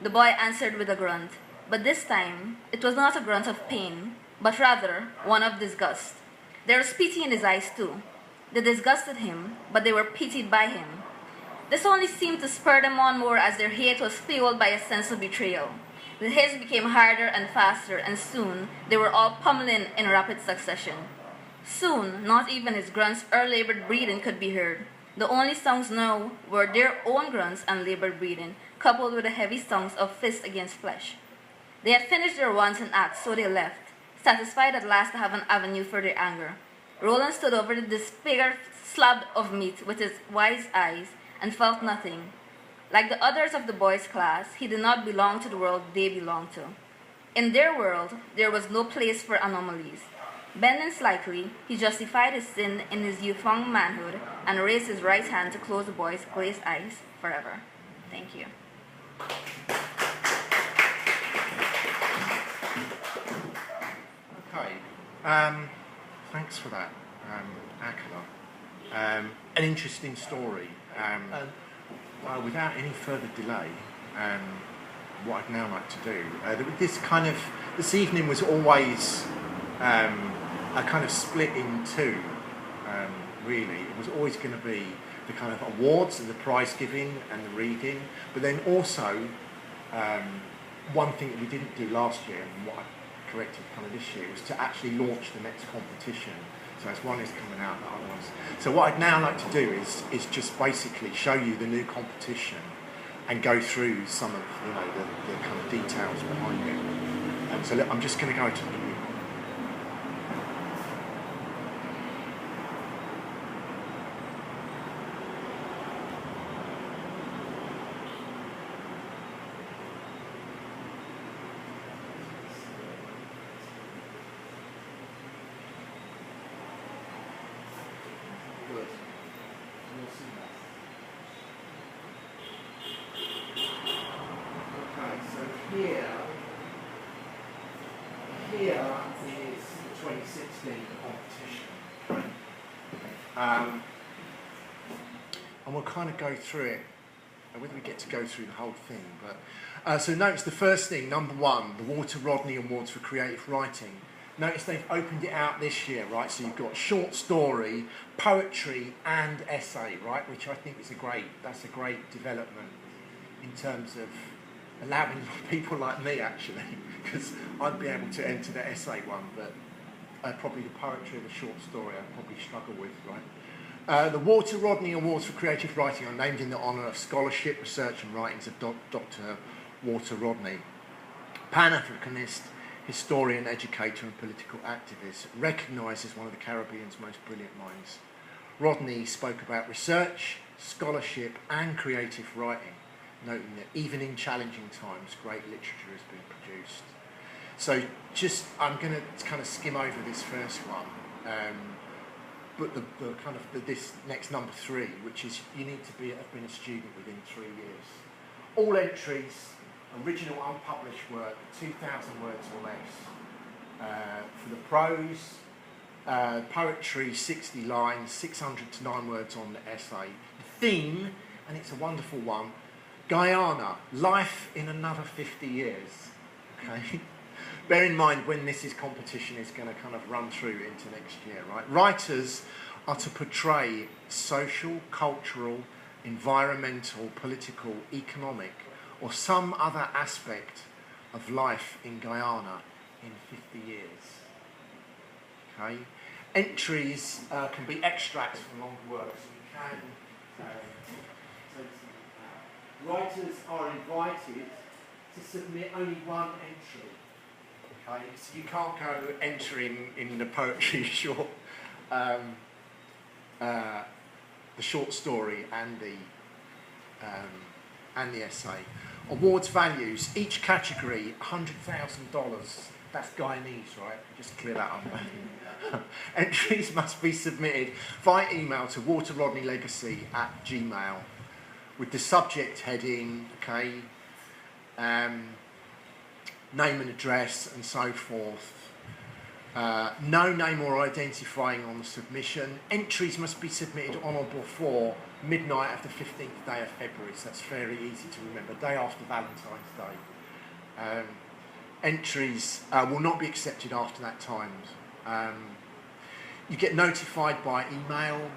Speaker 6: The boy answered with a grunt, but this time it was not a grunt of pain, but rather one of disgust. There was pity in his eyes too. They disgusted him, but they were pitied by him. This only seemed to spur them on more as their hate was fueled by a sense of betrayal. The hits became harder and faster, and soon they were all pummeling in rapid succession. Soon, not even his grunts or labored breathing could be heard. The only sounds now were their own grunts and labored breathing, coupled with the heavy sounds of fist against flesh. They had finished their wanton act, so they left, satisfied at last to have an avenue for their anger. Roland stood over the disfigured slab of meat with his wise eyes and felt nothing. Like the others of the boys' class, he did not belong to the world they belonged to. In their world, there was no place for anomalies. Bending slightly, he justified his sin in his youthful manhood and raised his right hand to close the boy's glazed eyes forever. Thank you.
Speaker 1: Okay. Thanks for that, Akala. An interesting story. Without any further delay, what I'd now like to do, this evening was always a kind of split in two, really. It was always going to be the kind of awards and the prize giving and the reading, but then also one thing that we didn't do last year and what I corrected kind of this year was to actually launch the next competition. So as one is coming out, the other one's. So what I'd now like to do is just basically show you the new competition and go through some of the kind of details behind it. And so I'm just going to go to the Here is the 2016 competition. And we'll kind of go through it, whether we get to go through the whole thing. But so notice the first thing, number one, the Walter Rodney Awards for Creative Writing. Notice they've opened it out this year, right? So you've got short story, poetry, and essay, right? Which I think is that's a great development in terms of allowing people like me, actually, because I'd be able to enter the essay one, but probably the poetry or the short story I'd probably struggle with, right? The Walter Rodney Awards for Creative Writing are named in the honour of scholarship, research and writings of Dr. Walter Rodney, Pan-Africanist, historian, educator and political activist, recognised as one of the Caribbean's most brilliant minds. Rodney spoke about research, scholarship and creative writing, noting that even in challenging times, great literature has been produced. So I'm going to kind of skim over this first one, but this next number 3, which is you need to have been a student within 3 years. All entries, original unpublished work, 2,000 words or less. For the prose, poetry, 60 lines, 600 to 9 words on the essay. The theme, and it's a wonderful one, Guyana, life in another 50 years. Okay. Bear in mind when this competition is going to kind of run through into next year, right? Writers are to portray social, cultural, environmental, political, economic, or some other aspect of life in Guyana in 50 years. Okay? Entries can be extracts from longer works. You can writers are invited to submit only one entry. Okay, so you can't go entering in the poetry short, the short story and the essay. Awards values, each category $100,000. That's Guyanese, right? Just clear that up. Entries must be submitted via email to walterrodneylegacy@gmail.com with the subject heading, okay, name and address and so forth. No name or identifying on the submission. Entries must be submitted on or before midnight of the 15th day of February, so that's very easy to remember, day after Valentine's Day. Entries will not be accepted after that time. You get notified by email,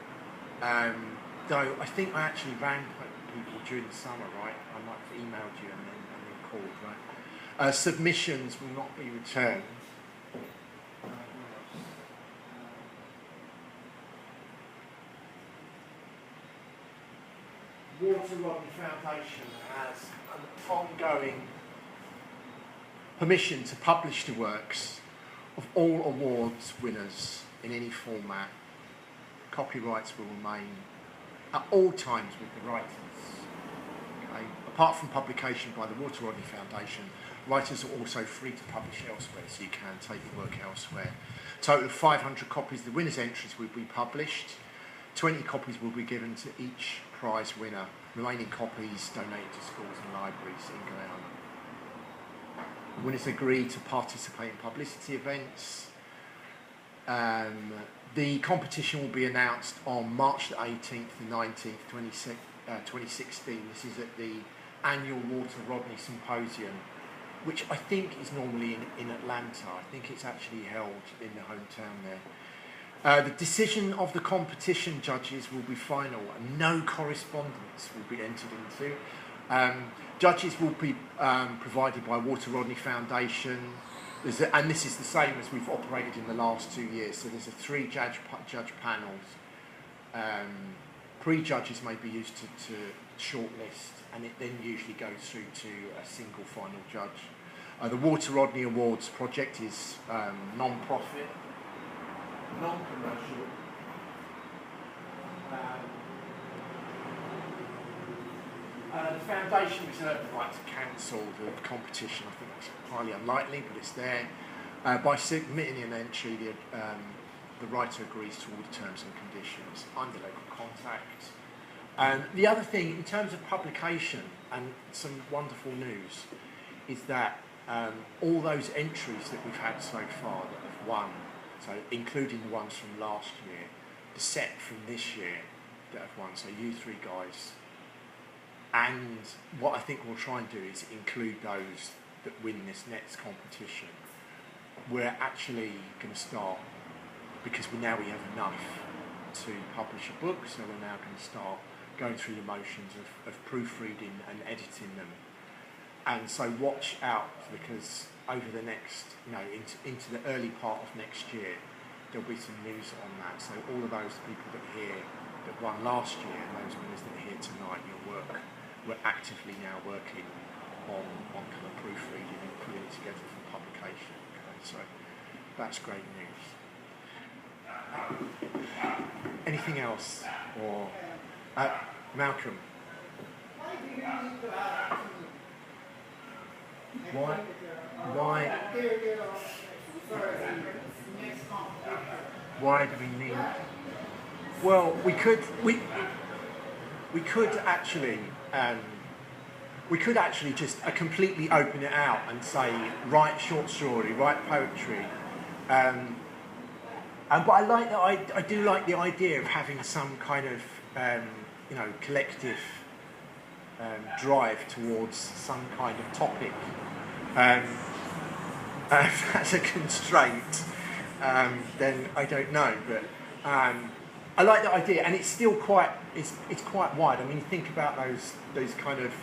Speaker 1: though I think I actually rang people during the summer, right? I might have emailed you and then called, right? Submissions will not be returned. Walter Rodney Foundation has an ongoing permission to publish the works of all awards winners in any format. Copyrights will remain at all times with the writers. Okay? Apart from publication by the Walter Rodney Foundation, writers are also free to publish elsewhere, so you can take your work elsewhere. A total of 500 copies of the winners' entries will be published. 20 copies will be given to each prize winner. Remaining copies donated to schools and libraries in Guyana. Winners agreed to participate in publicity events. The competition will be announced on March the 18th and 19th, 2016. This is at the annual Walter Rodney Symposium, which I think is normally in Atlanta. I think it's actually held in the hometown there. The decision of the competition judges will be final and no correspondence will be entered into. Judges will be provided by Walter Rodney Foundation, and this is the same as we've operated in the last 2 years. So there's a 3 judge panels. Pre-judges may be used to shortlist, and it then usually goes through to a single final judge. The Walter Rodney Awards project is non-profit, non-commercial. The foundation reserved the right to cancel the competition. I think that's highly unlikely, but it's there. By submitting an entry, the writer agrees to all the terms and conditions under local contact. The other thing, in terms of publication, and some wonderful news, is that all those entries that we've had so far that have won, so including the ones from last year, the set from this year that have won, so you 3 guys, and what I think we'll try and do is include those that win this next competition. We're actually going to start, because we have enough to publish a book, so we're now going to start going through the motions of proofreading and editing them. And so watch out, because over the next, into the early part of next year, there'll be some news on that. So all of those people that won last year, and those winners that are here tonight, we're actively now working on kind of proofreading and putting it together for publication. Okay? So that's great news. Anything else? Or Malcolm? Why do we need? Well, we could actually just completely open it out and say, write short story, write poetry. But I do like the idea of having some kind of collective drive towards some kind of topic. If that's a constraint, then I don't know. But I like the idea, and it's still quite wide. I mean, think about those kind of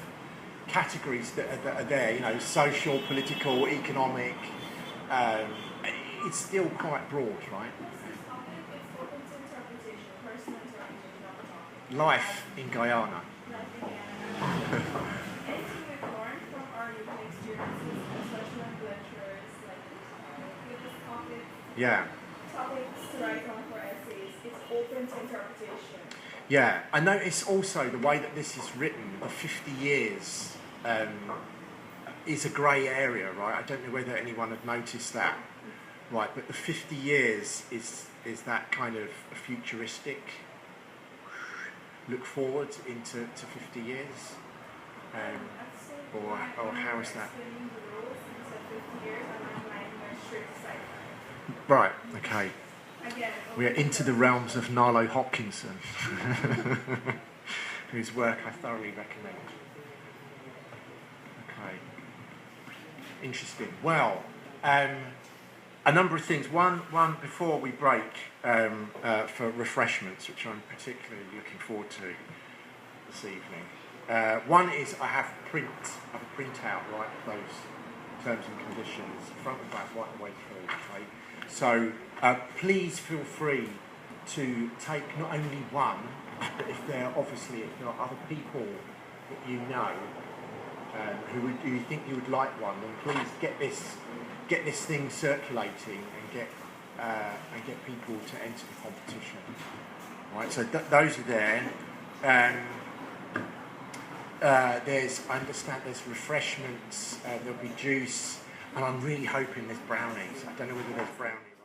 Speaker 1: categories that are there. Social, political, economic. It's still quite broad, right? Life in Guyana. Yeah.
Speaker 5: Topics to write on for essays. It's open to interpretation.
Speaker 1: Yeah, I notice also the way that this is written, the 50 years is a grey area, right? I don't know whether anyone had noticed that, right? But the 50 years is that kind of a futuristic look forward into 50 years, or how is that? Right. Okay. We are into the realms of Narlow Hopkinson. whose work I thoroughly recommend. Okay. Interesting. Well, a number of things. One before we break for refreshments, which I'm particularly looking forward to this evening. One is I have a printout, right, of those terms and conditions, front and back, right the way through. Okay? So please feel free to take not only one, but if there are other people that you know who you think you would like one, then please get this thing circulating and get people to enter the competition. Right, so those are there. I understand there's refreshments. There'll be juice, and I'm really hoping there's brownies. I don't know whether there's brownies.